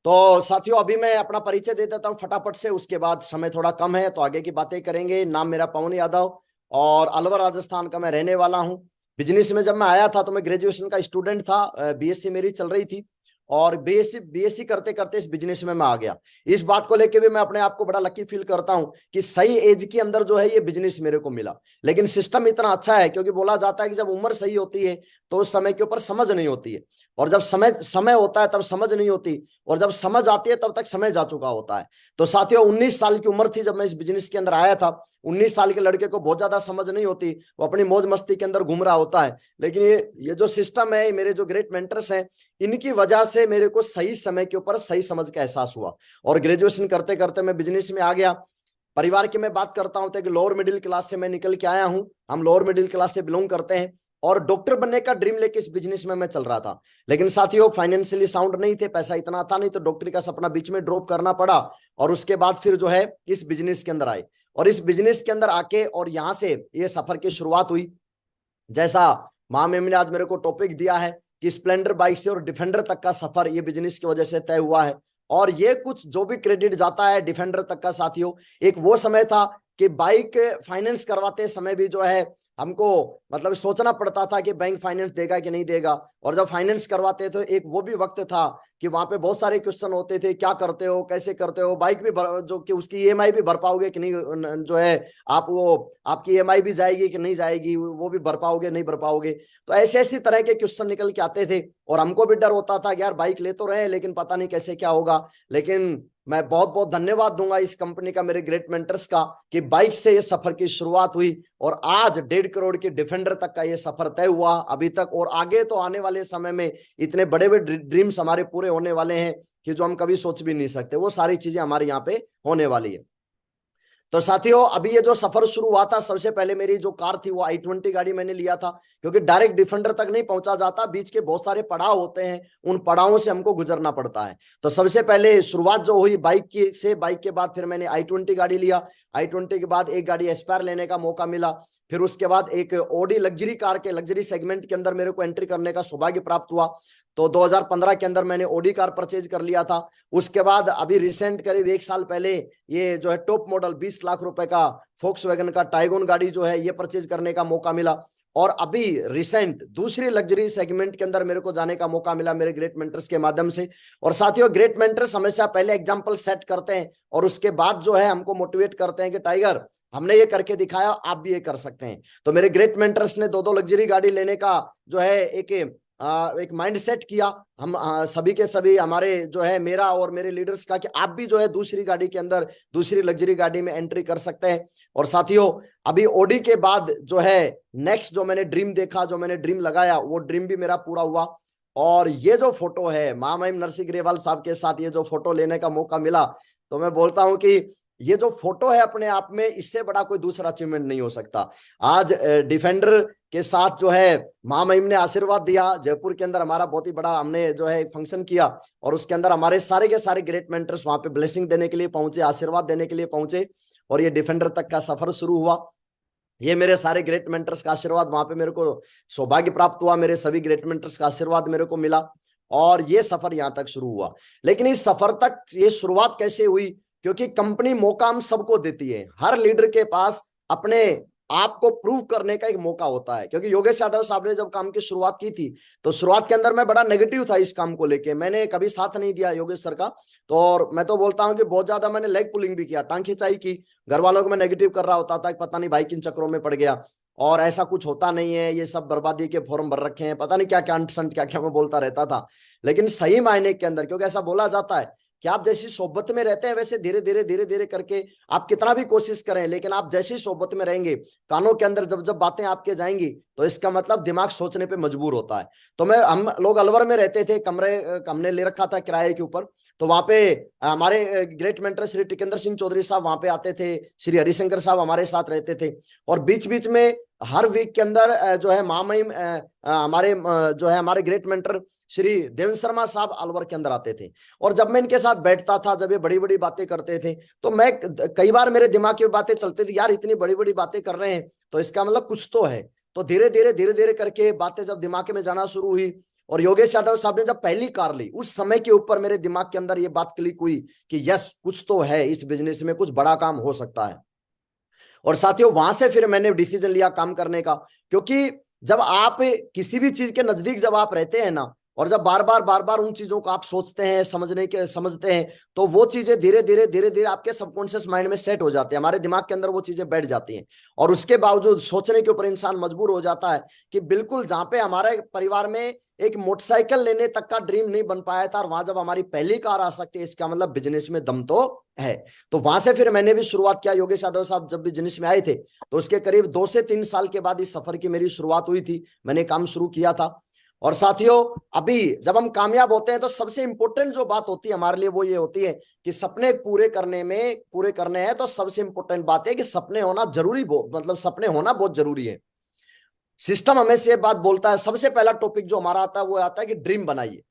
तो साथियों अभी मैं अपना परिचय दे देता हूँ फटाफट से, उसके बाद समय थोड़ा कम है तो आगे की बातें करेंगे। नाम मेरा पवन यादव और अलवर राजस्थान का मैं रहने वाला हूँ। बिजनेस में जब मैं आया था तो मैं ग्रेजुएशन का स्टूडेंट था, बीएससी मेरी चल रही थी और बीएससी बीएससी करते करते इस बिजनेस में मैं आ गया। इस बात को लेकर भी मैं अपने आप को बड़ा लकी फील करता हूं कि सही एज के अंदर जो है ये बिजनेस मेरे को मिला। लेकिन सिस्टम इतना अच्छा है, क्योंकि बोला जाता है कि जब उम्र सही होती है तो उस समय के ऊपर समझ नहीं होती है, और जब समय समय होता है तब समझ नहीं होती, और जब समझ आती है तब तक समय जा चुका होता है। तो साथियों 19 साल की उम्र थी जब मैं इस बिजनेस के अंदर आया था। 19 साल के लड़के को बहुत ज्यादा समझ नहीं होती, वो अपनी मौज मस्ती के अंदर घूम रहा होता है। लेकिन ये जो सिस्टम है, मेरे जो ग्रेट मेंटर्स हैं, इनकी वजह से मेरे को सही समय के ऊपर सही समझ का एहसास हुआ और ग्रेजुएशन करते करते मैं बिजनेस में आ गया। परिवार की मैं बात करता हूं तो एक लोअर मिडिल क्लास से मैं निकल के आया हूं, हम लोअर मिडिल क्लास से बिलोंग करते हैं। और डॉक्टर बनने का ड्रीम लेके इस बिजनेस में मैं चल रहा था। लेकिन साथियों फाइनेंशियली साउंड नहीं थे, पैसा इतना था नहीं, तो डॉक्टरी का सपना बीच में ड्रॉप करना पड़ा। और उसके बाद फिर जो है इस बिजनेस के अंदर आए, और इस बिजनेस के अंदर आके और यहां से ये सफर की शुरुआत हुई। जैसा माँ मेम ने आज मेरे को टॉपिक दिया है कि स्प्लेंडर बाइक से और डिफेंडर तक का सफर ये बिजनेस की वजह से तय हुआ है। और ये कुछ जो भी क्रेडिट जाता है डिफेंडर तक का साथियों, एक वो समय था कि बाइक फाइनेंस करवाते समय भी जो है हमको मतलब सोचना पड़ता था कि बैंक फाइनेंस देगा कि नहीं देगा। और जब फाइनेंस करवाते तो एक वो भी वक्त था कि वहां पे बहुत सारे क्वेश्चन होते थे, क्या करते हो, कैसे करते हो, बाइक भी जो कि उसकी ईएमआई भी भर पाओगे कि नहीं, जो है आप वो आपकी ईएमआई भी जाएगी कि नहीं जाएगी, वो भी भर पाओगे नहीं भर पाओगे। तो ऐसे ऐसी तरह के क्वेश्चन निकल के आते थे और हमको भी डर होता था कि यार बाइक ले तो रहे लेकिन पता नहीं कैसे क्या होगा। लेकिन मैं बहुत बहुत धन्यवाद दूंगा इस कंपनी का, मेरे ग्रेट मेंटर्स का, कि बाइक से ये सफर की शुरुआत हुई और आज 1.5 करोड़ की डिफेंडर तक का ये सफर तय हुआ अभी तक। और आगे तो आने वाले समय में इतने बड़े बड़े ड्रीम्स हमारे पूरे होने वाले हैं कि जो हम कभी सोच भी नहीं सकते, वो सारी चीजें हमारे यहाँ पे होने वाली है। तो साथियों अभी ये जो सफर शुरू हुआ था, सबसे पहले मेरी जो कार थी वो i20 गाड़ी मैंने लिया था, क्योंकि डायरेक्ट डिफेंडर तक नहीं पहुंचा जाता, बीच के बहुत सारे पड़ाव होते हैं, उन पड़ावों से हमको गुजरना पड़ता है। तो सबसे पहले शुरुआत जो हुई बाइक की से, बाइक के बाद फिर मैंने i20 गाड़ी लिया। i20 के बाद एक गाड़ी एस्पायर लेने का मौका मिला। फिर उसके बाद एक ऑडी लग्जरी कार के लग्जरी सेगमेंट के अंदर मेरे को एंट्री करने का सौभाग्य प्राप्त हुआ। तो 2015 के अंदर मैंने ऑडी कार परचेज कर लिया था। उसके बाद अभी रिसेंट करीब 1 साल पहले ये जो है टॉप मॉडल 20 लाख रुपए का फोक्सवैगन का टाइगोन गाड़ी जो है ये परचेज करने का मौका मिला। और अभी रिसेंट दूसरी लग्जरी सेगमेंट के अंदर मेरे को जाने का मौका मिला मेरे ग्रेट मेंटर्स के माध्यम से। और साथियों ग्रेट मेंटर्स हमेशा पहले एग्जांपल सेट करते हैं और उसके बाद जो है हमको मोटिवेट करते हैं कि टाइगर हमने ये करके दिखाया, आप भी ये कर सकते हैं। तो मेरे ग्रेट मेंटर्स ने दो दो लग्जरी गाड़ी लेने का जो है एक माइंड सेट किया। हम सभी के सभी हमारे जो है मेरा और मेरे लीडर्स का कि आप भी जो है दूसरी गाड़ी के अंदर दूसरी लग्जरी गाड़ी में एंट्री कर सकते हैं। और साथियों अभी ओडी के बाद जो है नेक्स्ट जो मैंने ड्रीम देखा, जो मैंने ड्रीम लगाया, वो ड्रीम भी मेरा पूरा हुआ। और ये जो फोटो है माँ महिम नरसिंह ग्रेवाल साहब के साथ ये जो फोटो लेने का मौका मिला, तो मैं बोलता हूं कि ये जो फोटो है अपने आप में इससे बड़ा कोई दूसरा अचीवमेंट नहीं हो सकता। आज डिफेंडर के साथ जो है माँ महिम ने आशीर्वाद दिया, जयपुर के अंदर हमारा बहुत ही बड़ा हमने जो है फंक्शन किया और उसके अंदर हमारे सारे के सारे ग्रेट मेंटर्स वहां पे ब्लेसिंग देने के लिए पहुंचे, आशीर्वाद देने के लिए पहुंचे और ये डिफेंडर तक का सफर शुरू हुआ। ये मेरे सारे ग्रेट मेंटर्स का आशीर्वाद, वहां पे मेरे को सौभाग्य प्राप्त हुआ, मेरे सभी ग्रेट मेंटर्स का आशीर्वाद मेरे को मिला और ये सफर यहां तक शुरू हुआ। लेकिन इस सफर तक ये शुरुआत कैसे हुई, क्योंकि कंपनी मौका हम सबको देती है, हर लीडर के पास अपने आपको प्रूव करने का एक मौका होता है। क्योंकि योगेश यादव साहब ने जब काम की शुरुआत की थी तो शुरुआत के अंदर मैं बड़ा नेगेटिव था इस काम को लेके, मैंने कभी साथ नहीं दिया योगेश सर का। तो और मैं तो बोलता हूं कि बहुत ज्यादा मैंने लेग पुलिंग भी किया, टांग खिंचाई की, घर वालों को मैं नेगेटिव कर रहा होता था कि पता नहीं भाई किन चक्रों में पड़ गया और ऐसा कुछ होता नहीं है, ये सब बर्बादी के फॉर्म भर रखे हैं, पता नहीं क्या क्या अंट संट क्या क्या मैं बोलता रहता था। लेकिन सही मायने के अंदर, क्योंकि ऐसा बोला जाता है कि आप जैसी सोबत में रहते हैं वैसे धीरे धीरे धीरे करके आप कितना भी कोशिश करें, लेकिन आप जैसी सोबत में रहेंगे, कानों के अंदर जब जब बातें आपके जाएंगी तो इसका मतलब दिमाग सोचने पे मजबूर होता है। तो हम लोग अलवर में रहते थे, कमरे हमने ले रखा था किराए के ऊपर। तो वहां पे हमारे ग्रेट मेंटर श्री टिकेंद्र सिंह चौधरी साहब वहां पे आते थे, श्री हरिशंकर साहब हमारे साथ रहते थे। और बीच बीच में हर वीक के अंदर जो है मामहिम हमारे जो है हमारे ग्रेट मेंटर श्री देवेंद्र शर्मा साहब अलवर के अंदर आते थे। और जब मैं इनके साथ बैठता था, जब ये बड़ी बड़ी बातें करते थे, तो मैं कई बार मेरे दिमाग की बातें चलती थी, यार इतनी बड़ी बड़ी बातें कर रहे हैं तो इसका मतलब कुछ तो है। तो धीरे धीरे करके बातें जब दिमाग में जाना शुरू हुई और योगेश यादव साहब ने जब पहली कार ली उस समय के ऊपर मेरे दिमाग के अंदर ये बात क्लिक हुई कि यस, कुछ तो है इस बिजनेस में, कुछ बड़ा काम हो सकता है। और साथियों वहां से फिर मैंने डिसीजन लिया काम करने का, क्योंकि जब आप किसी भी चीज के नजदीक जब आप रहते हैं ना, और जब बार बार उन चीजों को आप सोचते हैं, समझते हैं, तो वो चीजें धीरे धीरे धीरे धीरे आपके सबकॉन्शियस माइंड में सेट हो जाते हैं, हमारे दिमाग के अंदर वो चीजें बैठ जाती हैं। और उसके बावजूद सोचने के ऊपर इंसान मजबूर हो जाता है कि बिल्कुल जहां पे हमारे परिवार में एक मोटरसाइकिल लेने तक का ड्रीम नहीं बन पाया था, और वहां जब हमारी पहली कार आ सकती है, इसका मतलब बिजनेस में दम तो है। तो वहां से फिर मैंने भी शुरुआत किया। योगेश यादव साहब जब बिजनेस में आए थे तो उसके करीब 2 से 3 साल के बाद इस सफर की मेरी शुरुआत हुई थी, मैंने काम शुरू किया था। और साथियों अभी जब हम कामयाब होते हैं तो सबसे इंपॉर्टेंट जो बात होती है हमारे लिए वो ये होती है कि सपने पूरे करने हैं, तो सबसे इंपॉर्टेंट बात है कि सपने होना जरूरी, मतलब सपने होना बहुत जरूरी है। सिस्टम हमें से ये बात बोलता है, सबसे पहला टॉपिक जो हमारा आता है वो आता है कि ड्रीम बनाइए।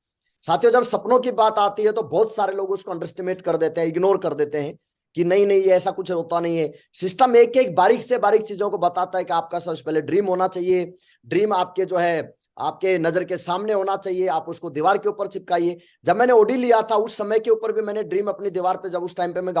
साथियों जब सपनों की बात आती है तो बहुत सारे लोग उसको अंडरस्टिमेट कर देते हैं, इग्नोर कर देते हैं कि नहीं नहीं ये ऐसा कुछ होता नहीं है। सिस्टम एक एक बारीक से बारीक चीजों को बताता है कि आपका सबसे पहले ड्रीम होना चाहिए। ड्रीम आपके जो है आपके नजर के सामने होना चाहिए, आप उसको दीवार के ऊपर चिपकाइए। जब मैंने ओडी लिया था उस समय के ऊपर भी मैंने ड्रीम अपनी दीवार पे, जब उस टाइम पे मैं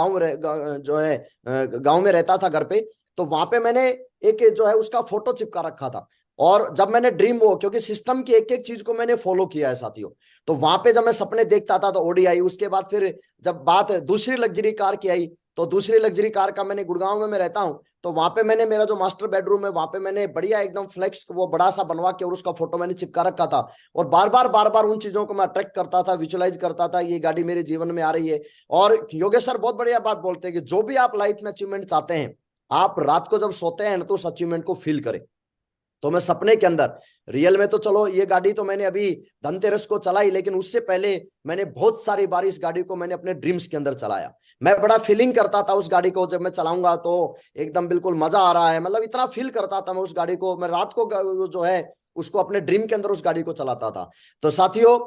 जो है गाँव में रहता था घर पे, तो वहां पे मैंने एक जो है उसका फोटो चिपका रखा था। और जब मैंने ड्रीम वो, क्योंकि सिस्टम की एक एक चीज को मैंने फॉलो किया है साथियों, तो वहां पे जब मैं सपने देखता था तो ओडी आई। उसके बाद फिर जब बात दूसरी लग्जरी कार की आई, तो दूसरी लग्जरी कार का, मैंने गुड़गांव में मैं रहता हूँ, तो वहां पे मैंने मेरा जो मास्टर बेडरूम है वहां पे मैंने बढ़िया एकदम फ्लेक्स वो बड़ा सा बनवा के और उसका फोटो मैंने चिपका रखा था। और बार बार उन चीजों को मैं अट्रैक्ट करता था, विजुअलाइज करता था, ये गाड़ी मेरे जीवन में आ रही है। और योगेश सर बहुत बढ़िया बात बोलते हैं कि जो भी आप लाइफ में अचीवमेंट चाहते हैं, आप रात को जब सोते हैं तो उस अचीवमेंट को फील करें। तो मैं सपने के अंदर, रियल में तो चलो ये गाड़ी तो मैंने अभी धनतेरस को चलाई, लेकिन उससे पहले मैंने बहुत सारी बार इस गाड़ी को मैंने अपने ड्रीम्स के अंदर चलाया। मैं बड़ा फीलिंग करता था उस गाड़ी को, जब मैं चलाऊंगा तो एकदम बिल्कुल मजा आ रहा है, मतलब इतना फील करता था मैं उस गाड़ी को। मैं रात को जो है उसको अपने ड्रीम के अंदर उस गाड़ी को चलाता था। तो साथियों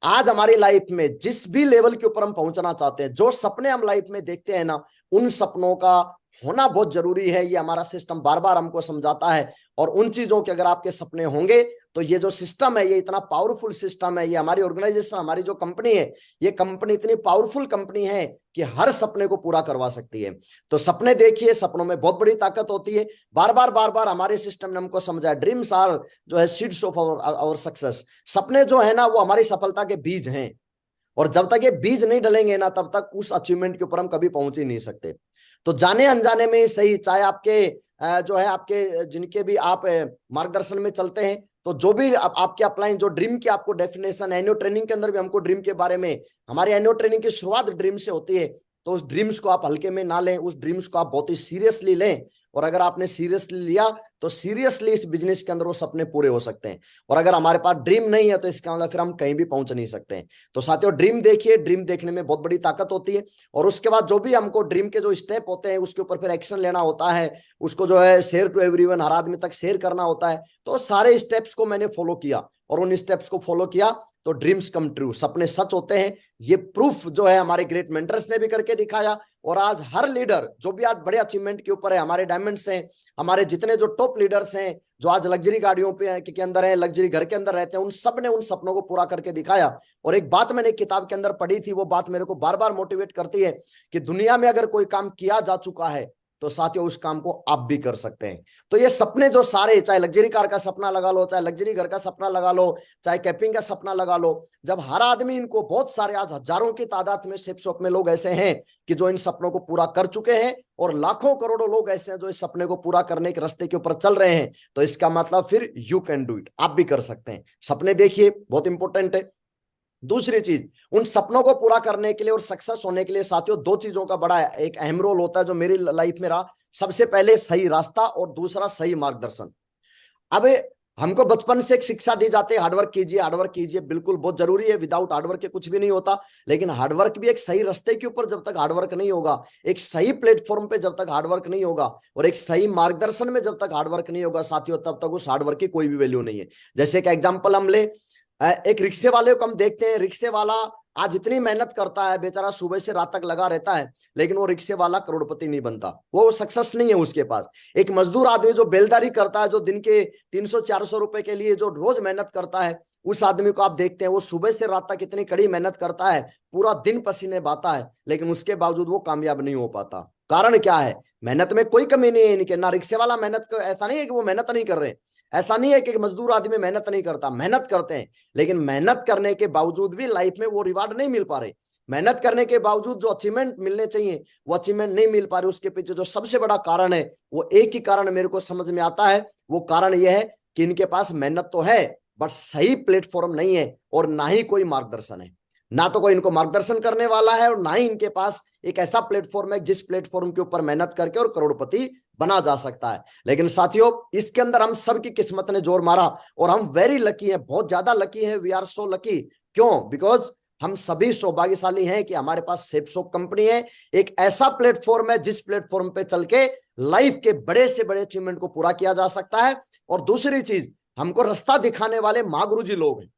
आज हमारी लाइफ में जिस भी लेवल के ऊपर हम पहुंचना चाहते हैं, जो सपने हम लाइफ में देखते हैं ना, उन सपनों का होना बहुत जरूरी है। ये हमारा सिस्टम बार बार हमको समझाता है। और उन चीजों के अगर आपके सपने होंगे तो ये जो सिस्टम है, ये इतना पावरफुल सिस्टम है, ये हमारी ऑर्गेनाइजेशन, हमारी जो कंपनी है, ये कंपनी इतनी पावरफुल कंपनी है कि हर सपने को पूरा करवा सकती है। तो सपने देखिए, सपनों में बहुत बड़ी ताकत होती है। बार बार हमारे सिस्टम ने हमको समझाया, ड्रीम्स आर जो है सीड्स ऑफ आवर सक्सेस। सपने जो है ना वो हमारी सफलता के बीज हैं, और जब तक ये बीज नहीं डलेंगे ना तब तक उस अचीवमेंट के ऊपर हम कभी पहुंच ही नहीं सकते। तो जाने अनजाने में सही, चाहे आपके जो है आपके जिनके भी आप मार्गदर्शन में चलते हैं, तो जो भी आपके अपलाइन, जो ड्रीम की आपको डेफिनेशन, एनुअल ट्रेनिंग के अंदर भी हमको ड्रीम के बारे में, हमारी एनुअल ट्रेनिंग की शुरुआत ड्रीम से होती है। तो उस ड्रीम्स को आप हल्के में ना लें, उस ड्रीम्स को आप बहुत ही सीरियसली लें। और अगर आपने सीरियसली लिया तो सीरियसली इस बिजनेस के अंदर वो सपने पूरे हो सकते हैं। और अगर हमारे पास ड्रीम नहीं है तो इसका मतलब फिर हम कहीं भी पहुंच नहीं सकते हैं। तो साथियों ड्रीम देखिए, ड्रीम देखने में बहुत बड़ी ताकत होती है। और उसके बाद जो भी हमको ड्रीम के जो स्टेप होते हैं उसके ऊपर फिर एक्शन लेना होता है, उसको जो है शेयर टू एवरीवन, हर आदमी तक शेयर करना होता है। तो सारे स्टेप्स को मैंने फॉलो किया, और उन स्टेप्स को फॉलो किया तो ड्रीम्स कम ट्रू, सपने सच होते हैं। ये प्रूफ जो है हमारे ग्रेट मेंटर्स ने भी करके दिखाया। और आज हर लीडर जो भी आज बड़े अचीवमेंट के ऊपर है, हमारे डायमंड्स हैं, हमारे जितने जो टॉप लीडर्स हैं, जो आज लग्जरी गाड़ियों पे के अंदर हैं, लग्जरी घर के अंदर रहते हैं, उन सब ने उन सपनों को पूरा करके दिखाया। और एक बात मैंने किताब के अंदर पढ़ी थी, वो बात मेरे को बार बार मोटिवेट करती है कि दुनिया में अगर कोई काम किया जा चुका है तो साथियों उस काम को आप भी कर सकते हैं। तो ये सपने जो सारे, चाहे लग्जरी कार का सपना लगा लो, चाहे लग्जरी घर का सपना लगा लो, चाहे कैपिंग का सपना लगा लो, जब हर आदमी इनको, बहुत सारे आज हजारों की तादाद में शेप शॉप में लोग ऐसे हैं कि जो इन सपनों को पूरा कर चुके हैं, और लाखों करोड़ों लोग ऐसे हैं जो इस सपने को पूरा करने के रास्ते के ऊपर चल रहे हैं। तो इसका मतलब फिर यू कैन डू इट, आप भी कर सकते हैं। सपने देखिए, बहुत इंपॉर्टेंट है। दूसरी चीज, उन सपनों को पूरा करने के लिए और सक्सेस होने के लिए साथियों दो चीजों का बड़ा एक अहम रोल होता है जो मेरी लाइफ में रहा। सबसे पहले सही रास्ता, और दूसरा सही मार्गदर्शन। अब हमको बचपन से एक शिक्षा दी जाती है, हार्डवर्क कीजिए, हार्डवर्क कीजिए, बिल्कुल बहुत जरूरी है, विदाउट हार्डवर्क के कुछ भी नहीं होता। लेकिन हार्डवर्क भी एक सही रास्ते के ऊपर जब तक हार्डवर्क नहीं होगा, एक सही प्लेटफॉर्म पे जब तक हार्डवर्क नहीं होगा, और एक सही मार्गदर्शन में जब तक हार्डवर्क नहीं होगा साथियों, तब तक उस हार्डवर्क की कोई भी वैल्यू नहीं है। जैसे एक एग्जाम्पल हम ले, एक रिक्शे वाले को हम देखते हैं, रिक्शे वाला आज इतनी मेहनत करता है, बेचारा सुबह से रात तक लगा रहता है, लेकिन वो रिक्शे वाला करोड़पति नहीं बनता, वो सक्सेस नहीं है उसके पास। एक मजदूर आदमी जो बेलदारी करता है, जो दिन के 300-400 रुपए के लिए जो रोज मेहनत करता है, उस आदमी को आप देखते हैं वो सुबह से रात तक इतनी कड़ी मेहनत करता है, पूरा दिन पसीने बहाता है, लेकिन उसके बावजूद वो कामयाब नहीं हो पाता। कारण क्या है? मेहनत में कोई कमी नहीं है इनके। ना रिक्शे वाला मेहनत को, ऐसा नहीं है कि वो मेहनत नहीं कर रहे, ऐसा नहीं है कि मजदूर आदमी मेहनत नहीं करता, मेहनत करते हैं, लेकिन मेहनत करने के बावजूद भी लाइफ में वो रिवार्ड नहीं मिल पा रहे। मेहनत करने के बावजूद जो अचीवमेंट मिलने चाहिए वो अचीवमेंट नहीं मिल पा रहे। उसके पीछे जो सबसे बड़ा कारण है वो एक ही कारण मेरे को समझ में आता है, वो कारण यह है कि इनके पास मेहनत तो है बट सही प्लेटफॉर्म नहीं है, और ना ही कोई मार्गदर्शन है। ना तो कोई इनको मार्गदर्शन करने वाला है, और ना ही इनके पास एक ऐसा प्लेटफॉर्म है जिस प्लेटफॉर्म के ऊपर मेहनत करके और करोड़पति बना जा सकता है। लेकिन साथियों, इसके अंदर हम सबकी किस्मत ने जोर मारा, और हम वेरी लकी हैं, बहुत ज्यादा लकी हैं। We are so lucky. क्यों? बिकॉज हम सभी सौभाग्यशाली हैं कि हमारे पास सेफसॉफ्ट कंपनी है, एक ऐसा प्लेटफॉर्म है जिस प्लेटफॉर्म पे चल के लाइफ के बड़े से बड़े अचीवमेंट को पूरा किया जा सकता है। और दूसरी चीज, हमको रास्ता दिखाने वाले महागुरु जी लोग हैं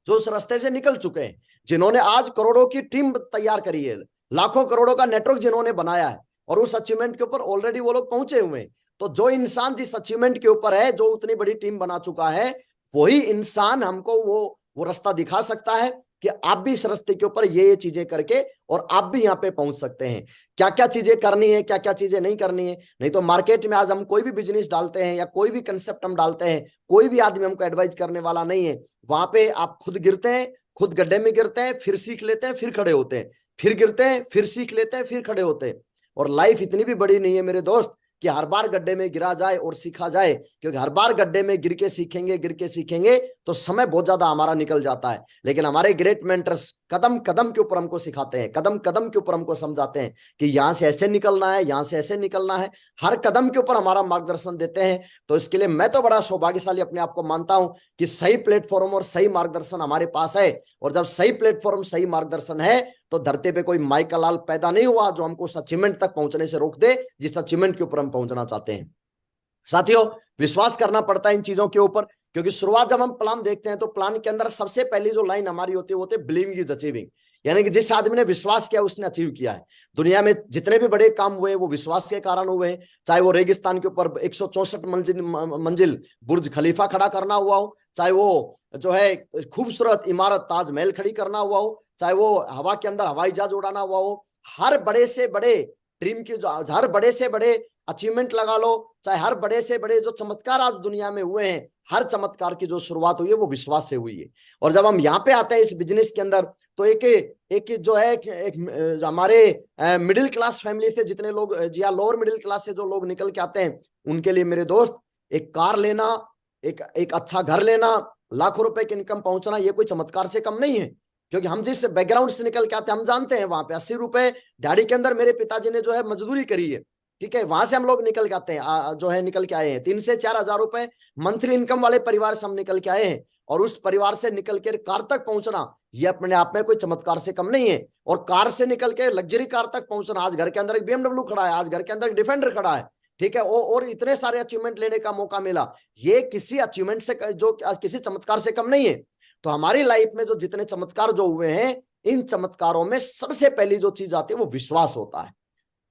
जो उस रास्ते से निकल चुके हैं, जिन्होंने आज करोड़ों की टीम तैयार करी है, लाखों करोड़ों का नेटवर्क जिन्होंने बनाया है, और उस अचीवमेंट के ऊपर ऑलरेडी वो लोग पहुंचे हुए हैं। तो जो इंसान जिस अचीवमेंट के ऊपर है, जो उतनी बड़ी टीम बना चुका है, वही इंसान हमको वो रास्ता दिखा सकता है कि आप भी इस रास्ते के ऊपर ये चीजें करके और आप भी यहाँ पे पहुंच सकते हैं। क्या क्या चीजें करनी है, क्या क्या चीजें नहीं करनी है। नहीं तो मार्केट में आज हम कोई भी बिजनेस डालते हैं या कोई भी कंसेप्ट हम डालते हैं, कोई भी आदमी हमको एडवाइज करने वाला नहीं है। वहां पे आप खुद गिरते हैं, खुद गड्ढे में गिरते हैं, फिर सीख लेते हैं, फिर खड़े होते हैं, फिर गिरते हैं, फिर सीख लेते हैं, फिर खड़े होते हैं। और लाइफ इतनी भी बड़ी नहीं है मेरे दोस्त कि हर बार गड्ढे में गिरा जाए और सीखा जाए, क्योंकि हर बार गड्ढे में गिर के सीखेंगे तो समय बहुत ज्यादा हमारा निकल जाता है। लेकिन हमारे ग्रेट मेंटर्स कदम कदम के ऊपर हमको सिखाते हैं, कदम कदम के ऊपर हमको समझाते हैं कि यहां से ऐसे निकलना है, यहां से ऐसे निकलना है, हर कदम के ऊपर हमारा मार्गदर्शन देते हैं। तो इसके लिए मैं तो बड़ा सौभाग्यशाली अपने आप को मानता हूं कि सही प्लेटफॉर्म और सही मार्गदर्शन हमारे पास है। और जब सही प्लेटफॉर्म, सही मार्गदर्शन है, तो धरती पे कोई माइकल लाल पैदा नहीं हुआ जो हमको उस अचीवमेंट तक पहुंचने से रोक दे जिस अचीवमेंट के ऊपर हम पहुंचना चाहते हैं। साथियों, विश्वास करना पड़ता है इन चीजों के ऊपर, क्योंकि शुरुआत जब हम प्लान देखते हैं तो प्लान के अंदर सबसे पहली जो लाइन हमारी होती है वो होती है बिलीविंग इज अचीविंग, यानी कि जिस आदमी ने विश्वास किया उसने अचीव किया है। दुनिया में जितने भी बड़े काम हुए वो विश्वास के कारण हुए हैं, चाहे वो रेगिस्तान के ऊपर 164 मंजिल बुर्ज खलीफा खड़ा करना हुआ हो, चाहे वो जो है खूबसूरत इमारत ताजमहल खड़ी करना हुआ हो, चाहे वो हवा के अंदर हवाई जहाज उड़ाना हुआ हो। हर बड़े से बड़े ड्रीम की, हर बड़े से बड़े अचीवमेंट लगा लो, चाहे हर बड़े से बड़े जो चमत्कार आज दुनिया में हुए हैं, हर चमत्कार की जो शुरुआत हुई है वो विश्वास से हुई है। और जब हम यहाँ पे आते हैं इस बिजनेस के अंदर, तो एक जो है एक हमारे मिडिल क्लास फैमिली से जितने लोग, या लोअर मिडिल क्लास से जो लोग निकल के आते हैं, उनके लिए मेरे दोस्त एक कार लेना, एक अच्छा घर लेना, लाखों रुपए की इनकम पहुंचना, ये कोई चमत्कार से कम नहीं है। क्योंकि हम जिस बैकग्राउंड से निकल के आते हैं हम जानते हैं, वहां पे 80 रुपए दिहाड़ी के अंदर मेरे पिताजी ने जो है मजदूरी करी है, ठीक है, वहां से हम लोग निकल के आते हैं, जो है निकल के आए हैं। 3 से 4 हजार रुपए मंथली इनकम वाले परिवार से हम निकल के आए हैं, और उस परिवार से निकल के कार तक पहुंचना ये अपने आप में कोई चमत्कार से कम नहीं है। और कार से निकल के लग्जरी कार तक पहुंचना, आज घर के अंदर एक BMW खड़ा है, आज घर के अंदर एक डिफेंडर खड़ा है, ठीक है, और इतने सारे अचीवमेंट लेने का मौका मिला, ये किसी अचीवमेंट से, जो किसी चमत्कार से कम नहीं है। तो हमारी लाइफ में जो जितने चमत्कार जो हुए हैं, इन चमत्कारों में सबसे पहली जो चीज आती है वो विश्वास होता है।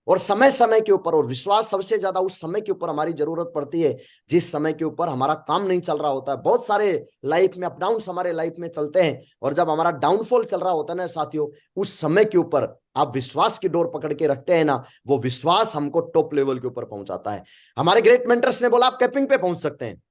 और समय समय के ऊपर, और विश्वास सबसे ज्यादा उस समय के ऊपर हमारी जरूरत पड़ती है जिस समय के ऊपर हमारा काम नहीं चल रहा होता है। बहुत सारे लाइफ में अप डाउन हमारे लाइफ में चलते हैं, और जब हमारा डाउनफॉल चल रहा होता है ना साथियों, उस समय के ऊपर आप विश्वास की डोर पकड़ के रखते हैं ना, वो विश्वास हमको टॉप लेवल के ऊपर पहुंचाता है। हमारे ग्रेट मेंटर्स ने बोला आप कैपिंग पे पहुंच सकते हैं,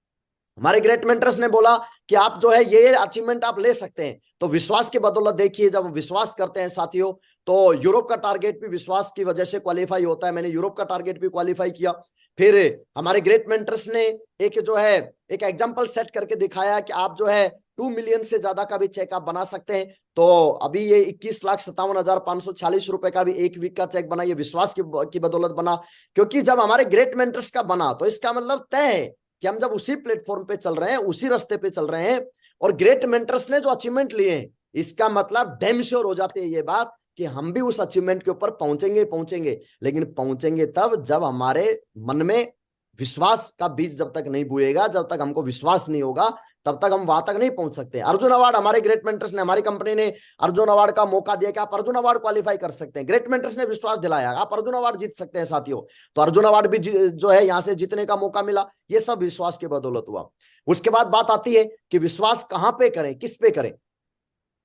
हमारे ग्रेट मेंटर्स ने बोला कि आप जो है ये अचीवमेंट आप ले सकते हैं। तो विश्वास की बदौलत देखिए, जब हम विश्वास करते हैं साथियों, तो यूरोप का टारगेट भी विश्वास की वजह से क्वालिफाई होता है। मैंने यूरोप का टारगेट भी क्वालिफाई किया। फिर हमारे ग्रेट मेंटर्स ने एक जो है एक एग्जांपल सेट करके दिखाया कि आप जो है 2 मिलियन से ज्यादा का भी चेक आप बना सकते हैं। तो अभी ये 21,57,546 रुपए का भी एक वीक का चेक बना, ये विश्वास की बदौलत बना। क्योंकि जब हमारे ग्रेट मेंटर्स का बना तो इसका मतलब तय है कि हम जब उसी प्लेटफॉर्म पे चल रहे हैं, उसी रास्ते पे चल रहे हैं, और ग्रेट मेंटर्स ने जो अचीवमेंट लिए हैं, इसका मतलब डैम श्योर हो जाती है ये बात कि हम भी उस अचीवमेंट के ऊपर पहुंचेंगे। लेकिन पहुंचेंगे तब जब हमारे मन में विश्वास का बीज जब तक नहीं बुएगा, जब तक हमको विश्वास नहीं होगा, तब तक हम वहां तक नहीं पहुंच सकते। अर्जुन अवार्ड हमारे ग्रेट मेंटर्स ने, हमारी कंपनी ने अर्जुन अवार्ड का मौका दिया कि आप अर्जुन अवार्ड क्वालिफाई कर सकते हैं। ग्रेट मेंटर्स ने विश्वास दिलाया आप अर्जुन अवार्ड जीत सकते हैं साथियों। तो अर्जुन अवार्ड भी जो है यहां से जीतने का मौका मिला, ये सब विश्वास की बदौलत हुआ। उसके बाद बात आती है कि विश्वास कहां पे करें, किस पे करें।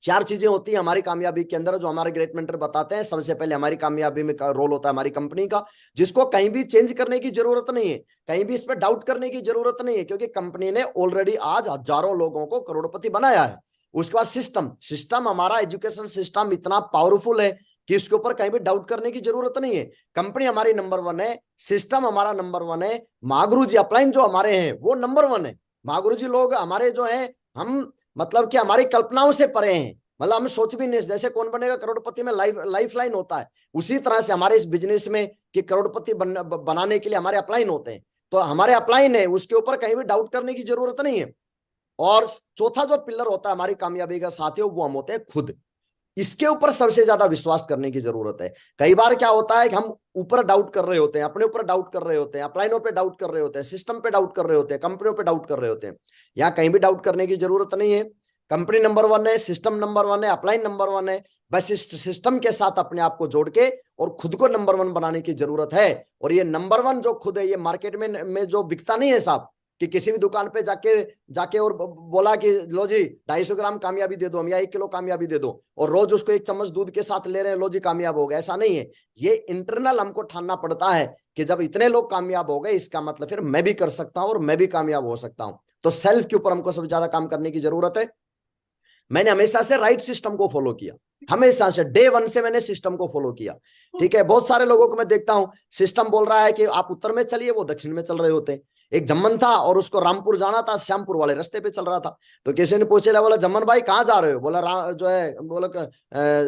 चार चीजें होती है हमारी कामयाबी के अंदर जो हमारे ग्रेट मेंटर बताते हैं। सबसे पहले हमारी कामयाबी में रोल होता है हमारी कंपनी का, जिसको कहीं भी चेंज करने की जरूरत नहीं है, कहीं भी इस पर डाउट करने की जरूरत नहीं है, क्योंकि कंपनी ने ऑलरेडी आज हजारों लोगों को करोड़पति बनाया है। उसके बाद सिस्टम, सिस्टम हमारा एजुकेशन सिस्टम इतना पावरफुल है कि इसके ऊपर कहीं भी डाउट करने की जरूरत नहीं है। कंपनी हमारी नंबर 1 है, सिस्टम हमारा नंबर 1 है, महागुरु जी अपलाइन जो हमारे हैं वो नंबर 1 है। महागुरु जी लोग हमारे जो हैं, हम मतलब कि हमारी कल्पनाओं से परे हैं, मतलब हम सोच भी नहीं, जैसे कौन बनेगा करोड़पति में लाइफ लाइन होता है, उसी तरह से हमारे इस बिजनेस में कि करोड़पति बनाने के लिए हमारे अपलाइन होते हैं। तो हमारे अपलाइन है, उसके ऊपर कहीं भी डाउट करने की जरूरत नहीं है। और चौथा जो पिलर होता है हमारी कामयाबी का साथियों, वो हम होते हैं खुद। इसके ऊपर सबसे ज्यादा विश्वास करने की जरूरत है। कई बार क्या होता है कि हम ऊपर डाउट कर रहे होते हैं, अपने ऊपर डाउट कर रहे होते हैं, अपलाइनों पे डाउट कर रहे होते हैं, सिस्टम पे डाउट कर रहे होते हैं, कंपनियों पे डाउट कर रहे होते हैं। यहाँ कहीं भी डाउट करने की जरूरत नहीं है। कंपनी नंबर 1 है, सिस्टम नंबर 1 है, अपलाइन नंबर 1 है। बस इस सिस्टम के साथ अपने आप को जोड़ के और खुद को नंबर 1 बनाने की जरूरत है। और ये नंबर 1 जो खुद है, ये मार्केट में जो बिकता नहीं है साहब, कि किसी भी दुकान पे जाके जाके और बोला कि लो जी 250 ग्राम कामयाबी दे दो हम, या 1 किलो कामयाबी दे दो, और रोज उसको 1 चम्मच दूध के साथ ले रहे हैं, लो जी कामयाब हो गए। ऐसा नहीं है। ये इंटरनल हमको ठानना पड़ता है कि जब इतने लोग कामयाब हो गए, इसका मतलब फिर मैं भी कर सकता हूं और मैं भी कामयाब हो सकता हूं। तो सेल्फ के ऊपर हमको सबसे ज्यादा काम करने की जरूरत है। मैंने हमेशा से राइट सिस्टम को फॉलो किया, हमेशा से डे 1 से मैंने सिस्टम को फॉलो किया। ठीक है, बहुत सारे लोगों को मैं देखता हूं, सिस्टम बोल रहा है कि आप उत्तर में चलिए, वो दक्षिण में चल रहे होते हैं। एक जम्मन था और उसको रामपुर जाना था, श्यामपुर वाले रास्ते पे चल रहा था। तो किसी ने पूछे, बोला जम्मन भाई कहाँ जा रहे हो? बोला जो है, बोला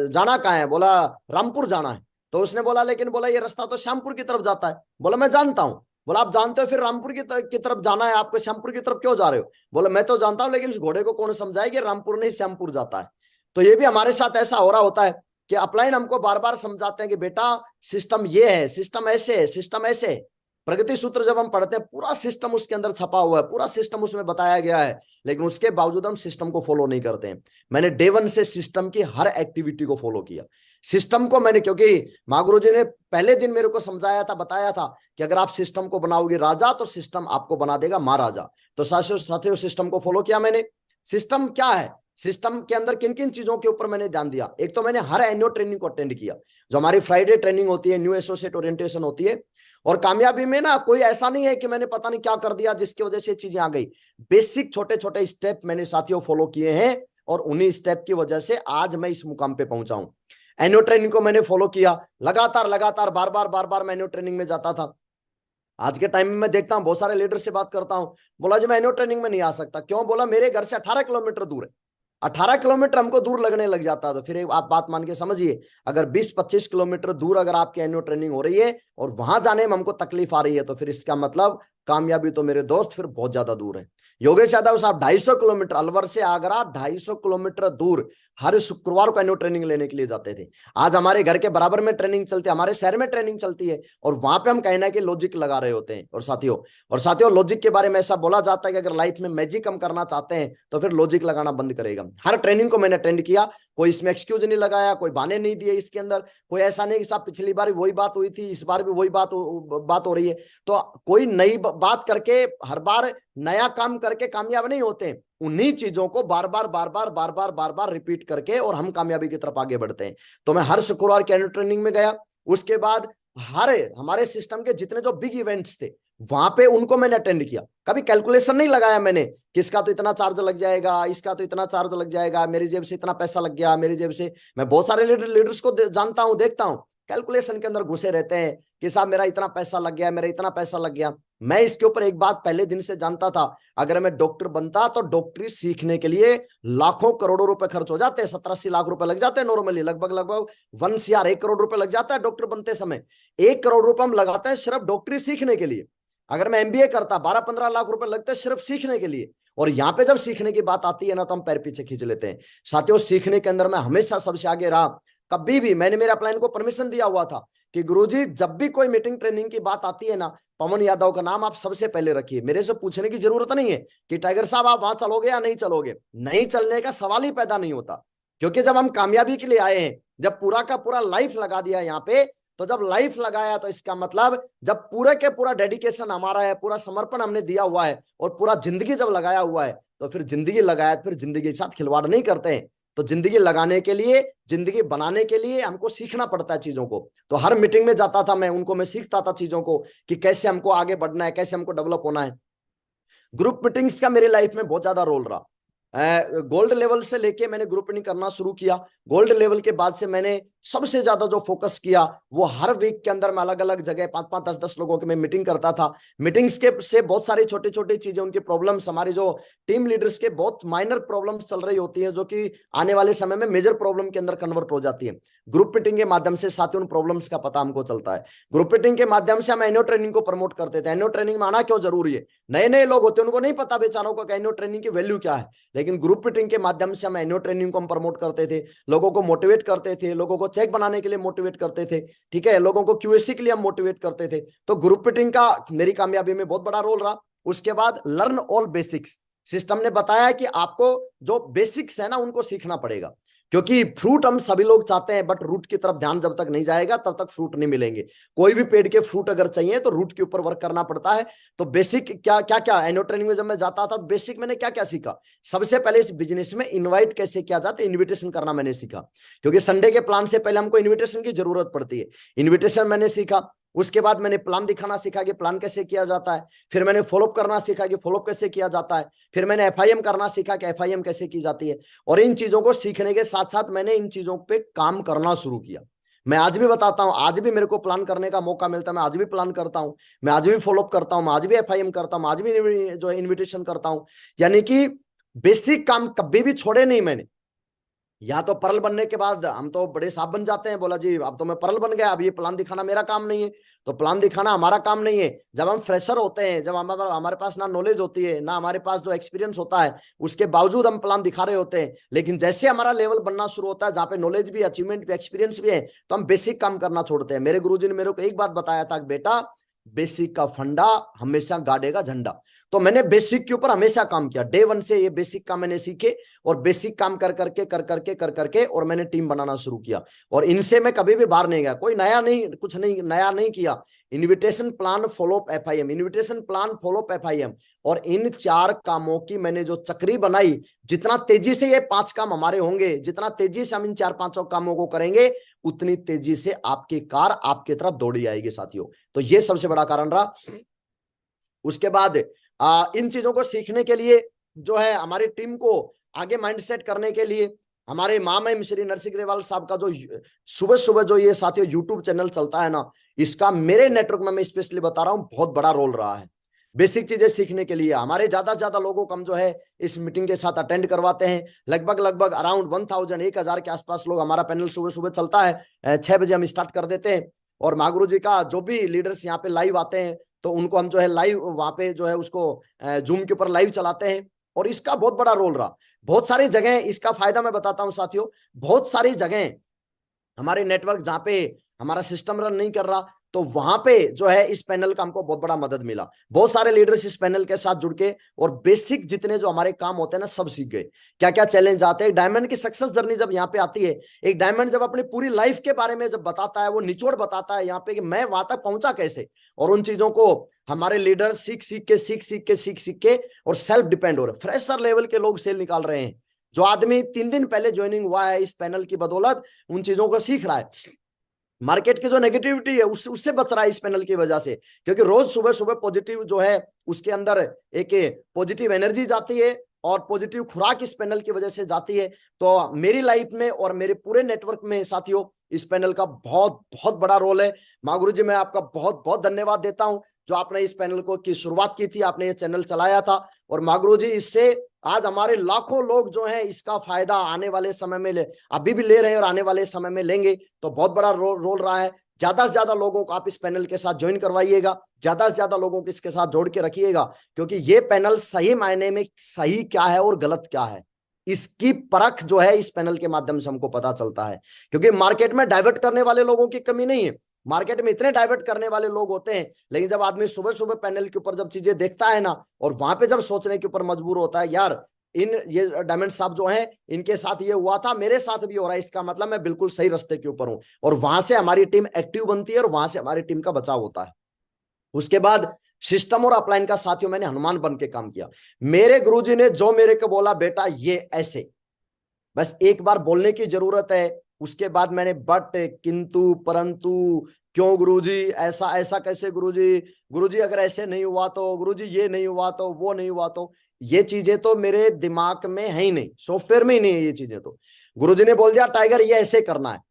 जाना कहाँ है? बोला रामपुर जाना है। तो उसने बोला लेकिन बोला ये रास्ता तो श्यामपुर की तरफ जाता है। बोला मैं जानता हूँ। बोला आप जानते हो, फिर रामपुर की तरफ जाना है आपको, श्यामपुर की तरफ क्यों जा रहे हो? बोला मैं तो जानता हूं, लेकिन इस घोड़े को कौन समझाए कि रामपुर नहीं श्यामपुर जाता है। तो ये भी हमारे साथ ऐसा हो रहा होता है कि अपलाइन हमको बार बार समझाते हैं कि बेटा सिस्टम ये है, सिस्टम ऐसे है, सिस्टम ऐसे है। प्रगति सूत्र जब हम पढ़ते हैं, पूरा सिस्टम उसके अंदर छपा हुआ है, पूरा सिस्टम उसमें बताया गया है, लेकिन उसके बावजूद हम सिस्टम को फॉलो नहीं करते हैं। मैंने डे 1 से सिस्टम की हर एक्टिविटी को फॉलो किया। सिस्टम को मैंने, क्योंकि माँ गुरु जी ने पहले दिन मेरे को समझाया था, बताया था कि अगर आप सिस्टम को बनाओगे राजा, तो सिस्टम आपको बना देगा महाराजा। तो साथियों सिस्टम को फॉलो किया मैंने। सिस्टम क्या है, सिस्टम के अंदर किन किन चीजों के ऊपर मैंने ध्यान दिया। एक तो मैंने हर एनुअल ट्रेनिंग को अटेंड किया, जो हमारी फ्राइडे ट्रेनिंग होती है, न्यू एसोसिएट ओरिएंटेशन होती है। और कामयाबी में ना कोई ऐसा नहीं है कि मैंने पता नहीं क्या कर दिया जिसकी वजह से चीजें आ गई। बेसिक छोटे छोटे स्टेप मैंने साथियों फॉलो किए हैं, और उन्हीं स्टेप की वजह से आज मैं इस मुकाम पे पहुंचा हूं। एनुअल ट्रेनिंग को मैंने फॉलो किया, लगातार लगातार बार बार मैं एनुअल ट्रेनिंग में जाता था। आज के टाइम में मैं देखता हूं, बहुत सारे लीडर से बात करता हूं, बोला जी मैं एनुअल ट्रेनिंग में नहीं आ सकता। क्यों? बोला मेरे घर से 18 किलोमीटर दूर है। 18 किलोमीटर हमको दूर लगने लग जाता है। तो फिर आप बात मान के समझिए, अगर 20-25 किलोमीटर दूर अगर आपकी एनुअल ट्रेनिंग हो रही है और वहां जाने में हमको तकलीफ आ रही है, तो फिर इसका मतलब कामयाबी तो मेरे दोस्त फिर बहुत ज्यादा दूर है। योगेश यादव साहब 250 किलोमीटर, अलवर से आगरा 250 किलोमीटर दूर हर शुक्रवार को एनुअल ट्रेनिंग लेने के लिए जाते थे। आज हमारे घर के बराबर में ट्रेनिंग चलती है, हमारे शहर में ट्रेनिंग चलती है, और वहां पे हम कहना है कि लॉजिक लगा रहे होते हैं। और साथियों लॉजिक के बारे में ऐसा बोला जाता है कि अगर लाइफ में मैजिक हम करना चाहते हैं तो फिर लॉजिक लगाना बंद करेगा। हर ट्रेनिंग को मैंने अटेंड किया, कोई इसमें एक्सक्यूज नहीं लगाया, कोई बहाने नहीं दिए इसके अंदर। कोई ऐसा नहीं कि साहब पिछली बार वही बात हुई थी, इस बार भी वही बात हो रही है। तो कोई नई बात करके, हर बार नया काम करके कामयाब नहीं होते। उन्हीं चीजों को बार बार रिपीट करके और हम कामयाबी की तरफ आगे बढ़ते हैं। तो मैं हर शुक्रवार की एनुअल ट्रेनिंग में गया। उसके बाद हमारे सिस्टम के जितने जो बिग इवेंट्स थे, वहां पे उनको मैंने अटेंड किया। कभी कैलकुलेशन नहीं लगाया मैंने कि इसका तो इतना चार्ज लग जाएगा, इसका तो इतना चार्ज लग जाएगा, मेरी जेब से इतना पैसा लग गया, मेरी जेब से। मैं बहुत सारे लीडर्स को जानता हूं, देखता हूं, कैलकुलेशन के अंदर घुसे रहते हैं कि साहब मेरा इतना पैसा लग गया, मेरा इतना पैसा लग गया। मैं इसके ऊपर एक बात पहले दिन से जानता था, अगर मैं डॉक्टर बनता तो डॉक्टरी सीखने के लिए लाखों करोड़ों रुपए खर्च हो जाते हैं, 70-80 लाख रुपए लग जाते हैं नॉर्मली, लगभग 1 करोड़ रुपए लग जाता है डॉक्टर बनते समय। 1 करोड़ रुपए हम लगाते हैं सिर्फ डॉक्टरी सीखने के लिए। अगर मैं एमबीए करता 12-15 लाख रुपए लगते हैं सिर्फ सीखने के लिए। और यहाँ पे जब सीखने की बात आती है ना, तो हम पैर पीछे खींच लेते हैं। साथियों सीखने के अंदर मैं हमेशा सबसे आगे रहा। कभी भी मैंने मेरे अपलाइन को परमिशन दिया हुआ था कि गुरुजी जब भी कोई मीटिंग ट्रेनिंग की बात आती है ना, पवन यादव का नाम आप सबसे पहले रखिए। मेरे से पूछने की जरूरत नहीं है कि टाइगर साहब आप वहां चलोगे या नहीं चलोगे। नहीं चलने का सवाल ही पैदा नहीं होता, क्योंकि जब हम कामयाबी के लिए आए हैं, जब पूरा का पूरा लाइफ लगा दिया यहाँ पे, तो जब लाइफ लगाया तो इसका मतलब जब पूरे के पूरा डेडिकेशन हमारा है, पूरा समर्पण हमने दिया हुआ है और पूरा जिंदगी जब लगाया हुआ है, तो फिर जिंदगी लगाया तो फिर जिंदगी के साथ खिलवाड़ नहीं करते हैं। तो जिंदगी लगाने के लिए, जिंदगी बनाने के लिए हमको सीखना पड़ता है चीजों को। तो हर मीटिंग में जाता था मैं सीखता था चीजों को कि कैसे हमको आगे बढ़ना है, कैसे हमको डेवलप होना है। ग्रुप मीटिंग्स का मेरी लाइफ में बहुत ज्यादा रोल रहा। गोल्ड लेवल से लेके मैंने ग्रुप मीटिंग करना शुरू किया। गोल्ड लेवल के बाद से मैंने सबसे ज्यादा जो फोकस किया वो हर वीक के अंदर मैं अलग अलग जगह 5-5, 10-10 लोगों की मैं मीटिंग करता था। मीटिंग्स के से बहुत सारी छोटी छोटी चीजें, उनकी प्रॉब्लम्स, हमारी जो टीम लीडर्स के बहुत माइनर प्रॉब्लम्स चल रही होती है, जो कि आने वाले समय में मेजर प्रॉब्लम के अंदर कन्वर्ट हो जाती है। ग्रुप मीटिंग के माध्यम से साथियों उन प्रॉब्लम्स का पता हमको चलता है। ग्रुप मीटिंग के माध्यम से हम एनुअल ट्रेनिंग को प्रमोट करते थे। एनुअल ट्रेनिंग में आना क्यों जरूरी है? नए नए लोग होते हैं, उनको नहीं पता बेचारों को एनुअल ट्रेनिंग की वैल्यू क्या है, लेकिन ग्रुप मीटिंग के माध्यम से हम एनुअल ट्रेनिंग को हम प्रमोट करते थे, लोगों को मोटिवेट करते थे, लोगों को चेक बनाने के लिए मोटिवेट करते थे, ठीक है, लोगों को क्यूएससी के लिए हम मोटिवेट करते थे। तो ग्रुप मीटिंग का मेरी कामयाबी में बहुत बड़ा रोल रहा। उसके बाद लर्न ऑल बेसिक्स, सिस्टम ने बताया कि आपको जो बेसिक्स है ना उनको सीखना पड़ेगा, क्योंकि फ्रूट हम सभी लोग चाहते हैं, बट रूट की तरफ ध्यान जब तक नहीं जाएगा तब तक फ्रूट नहीं मिलेंगे। कोई भी पेड़ के फ्रूट अगर चाहिए तो रूट के ऊपर वर्क करना पड़ता है। तो बेसिक क्या क्या क्या एनुअल ट्रेनिंग में जब मैं जाता था तो बेसिक मैंने क्या क्या सीखा। सबसे पहले इस बिजनेस में इनवाइट कैसे किया जाता है, इन्विटेशन करना मैंने सीखा, क्योंकि संडे के प्लान से पहले हमको इन्विटेशन की जरूरत पड़ती है। इन्विटेशन मैंने सीखा। उसके बाद मैंने प्लान दिखाना सीखा कि प्लान कैसे किया जाता है। फिर मैंने फॉलोअप करना सीखा कि फॉलोअप कैसे किया जाता है। फिर मैंने एफआईएम करना सीखा कि एफआईएम कैसे की जाती है। और इन चीजों को सीखने के साथ साथ मैंने इन चीजों पे काम करना शुरू किया। मैं आज भी बताता हूं, आज भी मेरे को प्लान करने का मौका मिलता है, मैं आज भी प्लान करता हूं, मैं आज भी फॉलोअप करता हूं, मैं आज भी एफआईएम करता हूं, आज भी जो इन्विटेशन करता हूं। यानी कि बेसिक काम कभी भी छोड़े नहीं मैंने। या तो परल बनने के बाद हम तो बड़े साहब बन जाते हैं, बोला जी अब तो मैं परल बन गया, अब ये प्लान दिखाना मेरा काम नहीं है। तो प्लान दिखाना हमारा काम नहीं है। जब हम फ्रेशर होते हैं, जब हमारे पास ना नॉलेज होती है, ना हमारे पास जो एक्सपीरियंस होता है, उसके बावजूद हम प्लान दिखा रहे होते हैं। लेकिन जैसे हमारा लेवल बनना शुरू होता है, जहाँ पे नॉलेज भी, अचीवमेंट भी, एक्सपीरियंस भी है, तो हम बेसिक काम करना छोड़ते हैं। मेरे गुरुजी ने मेरे को एक बात बताया था कि बेटा, बेसिक का फंडा हमेशा गाड़ेगा झंडा। तो मैंने बेसिक के ऊपर हमेशा काम किया। डे वन से ये बेसिक काम मैंने सीखे, और बेसिक काम कर करके और मैंने टीम बनाना शुरू किया। और इनसे मैं कभी भी बाहर नहीं गया, कोई नया नहीं, कुछ नहीं नया नहीं किया। Invitation plan follow up FIM, invitation plan follow up FIM, और इन 4 कामों की मैंने जो चक्री बनाई, जितना तेजी से ये 5 काम हमारे होंगे, जितना तेजी से हम इन 4-5 कामों को करेंगे, उतनी तेजी से आपकी कार आपकी तरफ दौड़ी आएगी साथियों। तो ये सबसे बड़ा कारण रहा। उसके बाद इन चीजों को सीखने के लिए जो है, हमारी टीम को आगे माइंडसेट करने के लिए, हमारे मामा श्री नरसिंह ग्रेवाल साहब का जो सुबह सुबह जो ये साथियों यूट्यूब चैनल चलता है ना, इसका मेरे नेटवर्क में मैं स्पेशली बता रहा हूं बहुत बड़ा रोल रहा है। बेसिक चीजें सीखने के लिए हमारे ज्यादा से ज्यादा लोगों को हम जो है इस मीटिंग के साथ अटेंड करवाते हैं। लगभग अराउंड 1000 के आसपास लोग, हमारा पैनल सुबह सुबह चलता है, 6 बजे हम स्टार्ट कर देते हैं। और महागुरु जी का जो भी लीडर्स यहाँ पे लाइव आते हैं, तो उनको हम जो है लाइव वहां पे जो है उसको जूम के ऊपर लाइव चलाते हैं। और इसका बहुत बड़ा रोल रहा। बहुत सारी जगह इसका फायदा मैं बताता हूं साथियों। बहुत सारी जगह हमारे नेटवर्क जहां पे हमारा सिस्टम रन नहीं कर रहा, तो वहां पे जो है इस पैनल का हमको बहुत बड़ा मदद मिला। बहुत सारे लीडर्स इस पैनल के साथ जुड़ के और बेसिक जितने जो हमारे काम होते हैं ना, सब सीख गए। क्या क्या चैलेंज आते हैं, डायमंड की सक्सेस जर्नी जब यहाँ पे आती है, एक डायमंड जब अपनी पूरी लाइफ के बारे में जब बताता है, वो निचोड़ बताता है यहाँ पे कि मैं वहां तक पहुंचा कैसे। और उन चीजों को हमारे लीडर सीख के और सेल्फ डिपेंड हो रहे। फ्रेशर लेवल के लोग सेल निकाल रहे हैं। जो आदमी 3 दिन पहले ज्वाइनिंग हुआ है, इस पैनल की बदौलत उन चीजों को सीख रहा है। मार्केट की जो नेगेटिविटी है उससे बच रहा है इस पैनल की वजह से, क्योंकि रोज सुबह सुबह पॉजिटिव जो है उसके अंदर एक पॉजिटिव एनर्जी जाती है, और पॉजिटिव खुराक इस पैनल की वजह से जाती है। तो मेरी लाइफ में और मेरे पूरे नेटवर्क में साथियों इस पैनल का बहुत बहुत बड़ा रोल है। महागुरु जी, मैं आपका बहुत बहुत धन्यवाद देता हूं, जो आपने इस पैनल को की शुरुआत की थी, आपने ये चैनल चलाया था। और महागुरु जी, इससे आज हमारे लाखों लोग जो हैं इसका फायदा आने वाले समय में अभी भी ले रहे हैं और आने वाले समय में लेंगे। तो बहुत बड़ा रोल रहा है। ज्यादा से ज्यादा लोगों को आप इस पैनल के साथ ज्वाइन करवाइएगा, ज्यादा से ज्यादा लोगों को इसके साथ जोड़ के रखिएगा, क्योंकि ये पैनल सही मायने में सही क्या है और गलत क्या है, इसकी परख जो है इस पैनल के माध्यम से हमको पता चलता है। क्योंकि मार्केट में डाइवर्ट करने वाले लोगों की कमी नहीं है, मार्केट में इतने डाइवर्ट करने वाले लोग होते हैं, लेकिन जब आदमी सुबह सुबह पैनल के ऊपर जब चीजें देखता है ना, और वहां पे जब सोचने के ऊपर मजबूर होता है, यार इन ये डायमंड साहब जो हैं इनके साथ ये हुआ था, मेरे साथ भी हो रहा है, इसका मतलब मैं बिल्कुल सही रास्ते के ऊपर हूं। और वहां से हमारी टीम एक्टिव बनती है और वहां से हमारी टीम का बचाव होता है। उसके बाद सिस्टम और अपलाइन का साथियों मैंने हनुमान बन के काम किया। मेरे गुरुजी ने जो मेरे को बोला, बेटा ये ऐसे, बस एक बार बोलने की जरूरत है। उसके बाद मैंने बट, किंतु, परंतु, क्यों गुरुजी ऐसा, ऐसा कैसे गुरुजी, गुरुजी अगर ऐसे नहीं हुआ तो, गुरुजी ये नहीं हुआ तो, वो नहीं हुआ तो, ये चीजें तो मेरे दिमाग में है ही नहीं, सॉफ्टवेयर में ही नहीं है ये चीजें। तो गुरुजी ने बोल दिया टाइगर ये ऐसे करना है,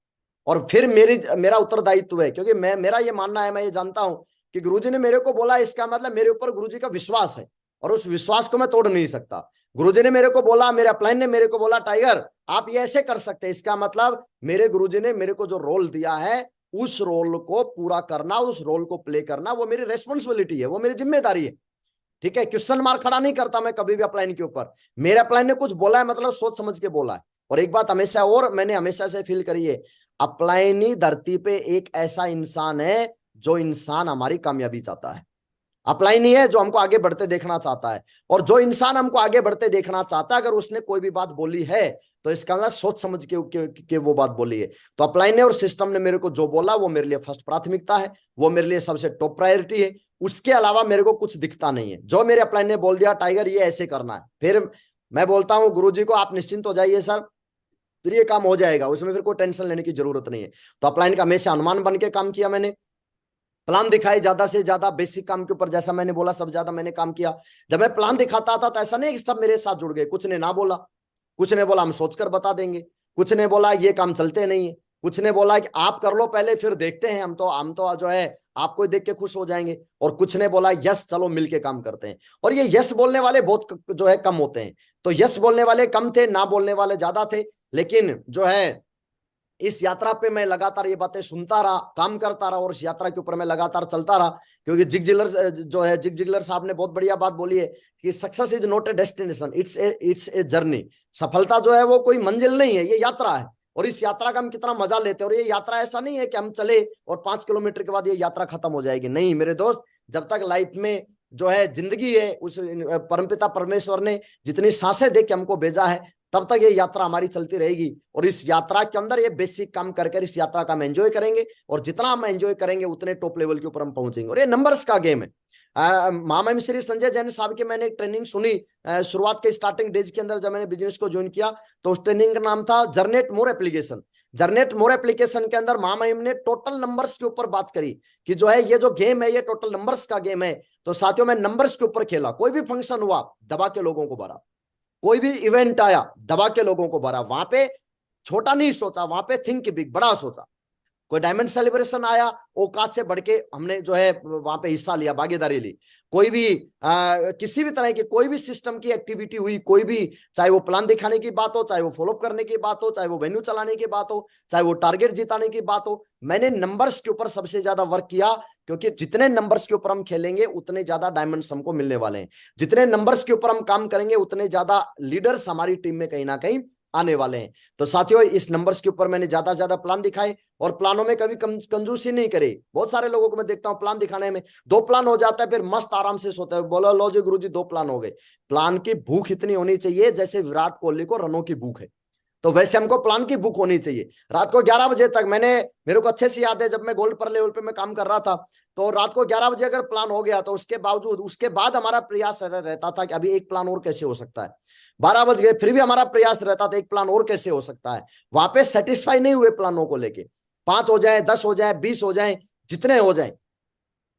और फिर मेरा उत्तरदायित्व है, क्योंकि मेरा ये मानना है, मैं ये जानता हूं कि गुरुजी ने मेरे को बोला, इसका मतलब मेरे ऊपर गुरुजी का विश्वास है, और उस विश्वास को मैं तोड़ नहीं सकता। गुरुजी ने मेरे को बोला, मेरे अपलाइन ने मेरे को बोला टाइगर आप ये ऐसे कर सकते हैं, इसका मतलब मेरे गुरुजी ने मेरे को जो रोल दिया है उस रोल को पूरा करना, उस रोल को प्ले करना, वो मेरी रेस्पॉन्सिबिलिटी है, वो मेरी जिम्मेदारी है। ठीक है, क्वेश्चन मार्क खड़ा नहीं करता मैं कभी भी अपलाइन के ऊपर। मेरे अपलाइन ने कुछ बोला है मतलब सोच समझ के बोला है। और एक बात हमेशा और मैंने हमेशा से फील करी है, अपलाइनी धरती पे एक ऐसा इंसान है जो इंसान हमारी कामयाबी चाहता है। अपलाइन ही है जो हमको आगे बढ़ते देखना चाहता है, और जो इंसान हमको आगे बढ़ते देखना चाहता है, अगर उसने कोई भी बात बोली है तो इसका मतलब सोच समझ के वो बात बोली है। तो अपलाइन ने और सिस्टम ने मेरे को जो बोला वो मेरे लिए फर्स्ट प्राथमिकता है, वो मेरे लिए सबसे टॉप प्रायोरिटी है। उसके अलावा मेरे को कुछ दिखता नहीं है। जो मेरे अपलाइन ने बोल दिया टाइगर ये ऐसे करना है, फिर मैं बोलता हूँ गुरुजी को आप निश्चिंत हो जाइए सर, फिर ये काम हो जाएगा, उसमें फिर कोई टेंशन लेने की जरूरत नहीं है। तो अपलाइन का हमेशा अनुमान बन के काम किया मैंने, प्लान दिखाए ज्यादा से ज्यादा, बेसिक काम के ऊपर जैसा मैंने बोला सब ज्यादा मैंने काम किया। जब मैं प्लान दिखाता था तो ऐसा नहीं कि सब मेरे साथ जुड़ गए, कुछ ने ना बोला, कुछ ने बोला हम सोचकर बता देंगे, कुछ ने बोला ये काम चलते नहीं है, कुछ ने बोला कि आप कर लो पहले फिर देखते हैं, हम तो जो है आपको देख के खुश हो जाएंगे, और कुछ ने बोला यस चलो मिलके काम करते हैं। और ये यस बोलने वाले बहुत जो है कम होते हैं, तो यस बोलने वाले कम थे, ना बोलने वाले ज्यादा थे। लेकिन जो है इस यात्रा पे मैं लगातार ये बातें सुनता रहा, काम करता रहा, और इस यात्रा के ऊपर मैं लगातार चलता रहा। क्योंकि जिग जिगलर साहब ने बहुत बढ़िया बात बोली है कि success is not a destination, it's a journey. सफलता जो है वो कोई मंजिल नहीं है, ये यात्रा है। और इस यात्रा का हम कितना मजा लेते हैं। और ये यात्रा ऐसा नहीं है कि हम चले और 5 किलोमीटर के बाद ये यात्रा खत्म हो जाएगी, नहीं मेरे दोस्त। जब तक लाइफ में जो है जिंदगी है, उस परमपिता परमेश्वर ने जितनी सांसें दे के हमको भेजा है, तब तक ये यात्रा हमारी चलती रहेगी। और इस यात्रा के अंदर ये बेसिक काम करके इस यात्रा का हम एंजॉय करेंगे, और जितना हम एंजॉय करेंगे उतने टॉप लेवल के ऊपर हम पहुंचेंगे। और ये नंबर्स का गेम है। महामहिम श्री संजय जैन साहब की मैंने ट्रेनिंग सुनी शुरुआत के स्टार्टिंग डेज के अंदर, जब मैंने बिजनेस को ज्वाइन किया तो उस ट्रेनिंग का नाम था जर्नेट मोर एप्लीकेशन। जर्नेट मोर एप्लीकेशन के अंदर महामहिम ने टोटल नंबर्स के ऊपर बात करी कि जो है ये जो गेम है ये टोटल नंबर्स का गेम है। तो साथियों मैं नंबर्स के ऊपर खेला, कोई भी फंक्शन हुआ दबा के लोगों को भरा, कोई भी इवेंट आया दबा के लोगों को भरा, वहां पे छोटा नहीं सोचा, वहां पे थिंक बिग, बड़ा सोचा। कोई डायमंड सेलिब्रेशन आया, औकात से बढ़ के हमने जो है वहां पे हिस्सा लिया, भागीदारी ली। कोई भी किसी भी तरह की कोई भी सिस्टम की एक्टिविटी हुई, कोई भी, चाहे वो प्लान दिखाने की बात हो, चाहे वो फॉलोअप करने की बात हो, चाहे वो वेन्यू चलाने की बात हो, चाहे वो टारगेट जिताने की बात हो, मैंने नंबर्स के ऊपर सबसे ज्यादा वर्क किया। क्योंकि जितने नंबर्स के ऊपर हम खेलेंगे उतने ज्यादा डायमंड्स हमको मिलने वाले हैं। जितने नंबर्स के ऊपर हम काम करेंगे उतने ज्यादा लीडर्स हमारी टीम में कहीं ना कहीं आने वाले हैं। तो साथियों इस नंबर्स के ऊपर मैंने ज्यादा ज्यादा प्लान दिखाए, और प्लानों में कभी कंजूसी नहीं करी। बहुत सारे लोगों को मैं देखता हूं प्लान दिखाने में 2 प्लान हो जाता है, फिर मस्त आराम से सोते हैं, बोलो लो जी गुरुजी 2 प्लान हो गए। प्लान की भूख इतनी होनी चाहिए जैसे विराट कोहली को रनों की भूख है, तो वैसे हमको प्लान की भूख होनी चाहिए। रात को 11 बजे तक मेरे को अच्छे से याद है, जब मैं गोल्ड पर लेवल पे मैं काम कर रहा था, तो रात को 11 बजे अगर प्लान हो गया तो उसके बावजूद उसके बाद हमारा प्रयास रहता था कि अभी एक प्लान और कैसे हो सकता है। 12 बज गए फिर भी हमारा प्रयास रहता था एक प्लान और कैसे हो सकता है। वहां पे सेटिस्फाई नहीं हुए प्लानों को लेके, 5 हो जाए, 10 हो जाए, 20 हो जाए, जितने हो जाए।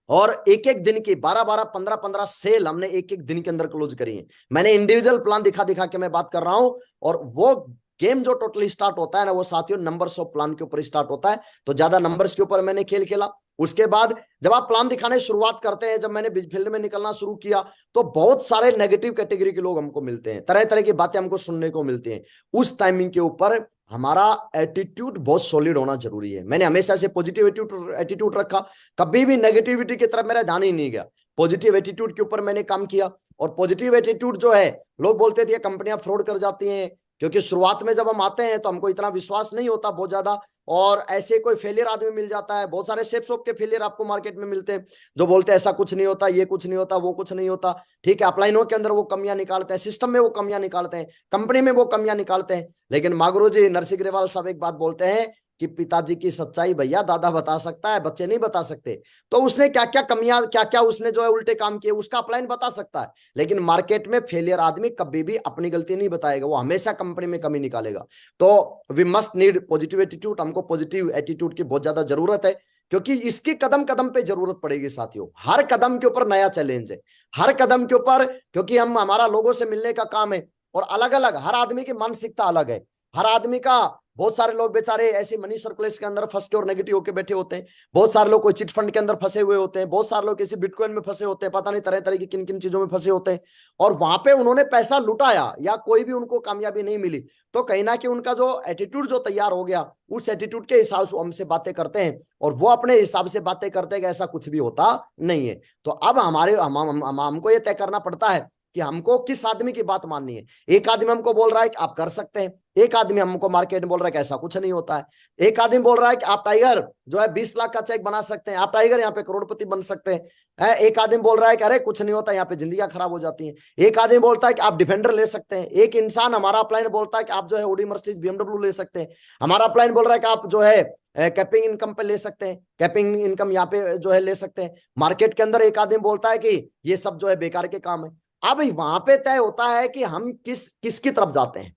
और एक एक दिन की 12-12, 15-15 सेल हमने एक एक दिन के अंदर क्लोज करी है। मैंने इंडिविजुअल प्लान दिखा दिखा के मैं बात कर रहा हूं। और वो गेम जो टोटली स्टार्ट होता है ना, वो साथियों नंबर्स ऑफ प्लान के ऊपर स्टार्ट होता है। तो ज्यादा नंबर्स के ऊपर मैंने खेल खेला। उसके बाद जब आप प्लान दिखाने शुरुआत करते हैं, जब मैंने फील्ड में निकलना शुरू किया, तो बहुत सारे नेगेटिव कैटेगरी के लोग हमको मिलते हैं, तरह तरह की बातें हमको सुनने को मिलती हैं। उस टाइमिंग के ऊपर हमारा एटीट्यूड बहुत सॉलिड होना जरूरी है। मैंने हमेशा से पॉजिटिव एटीट्यूड रखा, कभी भी नेगेटिविटी की तरफ मेरा ध्यान ही नहीं गया। पॉजिटिव एटीट्यूड के ऊपर मैंने काम किया। और पॉजिटिव एटीट्यूड जो है, लोग बोलते थे कंपनियां फ्रॉड कर जाती हैं, क्योंकि शुरुआत में जब हम आते हैं तो हमको इतना विश्वास नहीं होता बहुत ज्यादा और ऐसे कोई फेलियर आदमी मिल जाता है। बहुत सारे शेफ शॉप के फेलियर आपको मार्केट में मिलते हैं, जो बोलते हैं ऐसा कुछ नहीं होता, ये कुछ नहीं होता, वो कुछ नहीं होता। ठीक है, अपलाइनों के अंदर वो कमियां निकालते हैं, सिस्टम में वो कमियां निकालते हैं, कंपनी में वो कमियां निकालते हैं। लेकिन मागुरु जी नरसिंह ग्रेवाल साहब एक बात बोलते हैं कि पिताजी की सच्चाई भैया दादा बता सकता है, बच्चे नहीं बता सकते। तो उसने क्या क्या कमियां, क्या क्या उसने जो है उल्टे काम किए, उसका अपलाइन बता सकता है। लेकिन मार्केट में फेलियर आदमी कभी भी अपनी गलती नहीं बताएगा, वो हमेशा कंपनी में कमी निकालेगा। तो we must need positive attitude, हमको पॉजिटिव एटीट्यूड की बहुत ज्यादा जरूरत है, क्योंकि इसकी कदम कदम पे जरूरत पड़ेगी साथियों। हर कदम के ऊपर नया चैलेंज है, हर कदम के ऊपर, क्योंकि हम हमारा लोगों से मिलने का काम है। और अलग अलग हर आदमी की मानसिकता अलग है, हर आदमी का। बहुत सारे लोग बेचारे ऐसे मनी सर्कुलेशन के अंदर फंस के और नेगेटिव होकर बैठे होते हैं। बहुत सारे लोग कोई चिट फंड के अंदर फंसे हुए होते हैं, बहुत सारे लोग किसी बिटकॉइन में फंसे होते हैं, पता नहीं तरह तरह की किन किन चीजों में फंसे होते हैं। और वहां पे उन्होंने पैसा लुटाया या कोई भी उनको कामयाबी नहीं मिली, तो कहीं ना कहीं उनका जो एटीट्यूड जो तैयार हो गया, उस एटीट्यूड के हिसाब से हमसे बातें करते हैं, और वो अपने हिसाब से बातें करते हैं कि ऐसा कुछ भी होता नहीं है। तो अब हमको ये तय करना पड़ता है कि हमको किस आदमी की बात माननी है। एक आदमी हमको बोल रहा है कि आप कर सकते हैं, एक आदमी हमको मार्केट में बोल रहा है कि ऐसा कुछ नहीं होता है। एक आदमी बोल रहा है कि आप टाइगर जो है 20 लाख का चेक बना सकते हैं, आप टाइगर यहाँ पे करोड़पति बन सकते हैं। एक आदमी बोल रहा है कि अरे कुछ नहीं होता, यहाँ पे जिंदगियां खराब हो जाती हैं। एक आदमी बोलता है कि आप डिफेंडर ले सकते हैं। एक इंसान हमारा अपलाइन बोलता है कि आप जो है ओडी मर्सिडीज बीएमडब्ल्यू ले सकते हैं। हमारा अपलाइन बोल रहा है कि आप जो है कैपिंग इनकम पे ले सकते हैं, कैपिंग इनकम यहाँ पे जो है ले सकते हैं। मार्केट के अंदर एक आदमी बोलता है कि ये सब जो है बेकार के काम है। अब वहां पे तय होता है कि हम किसकी तरफ जाते हैं।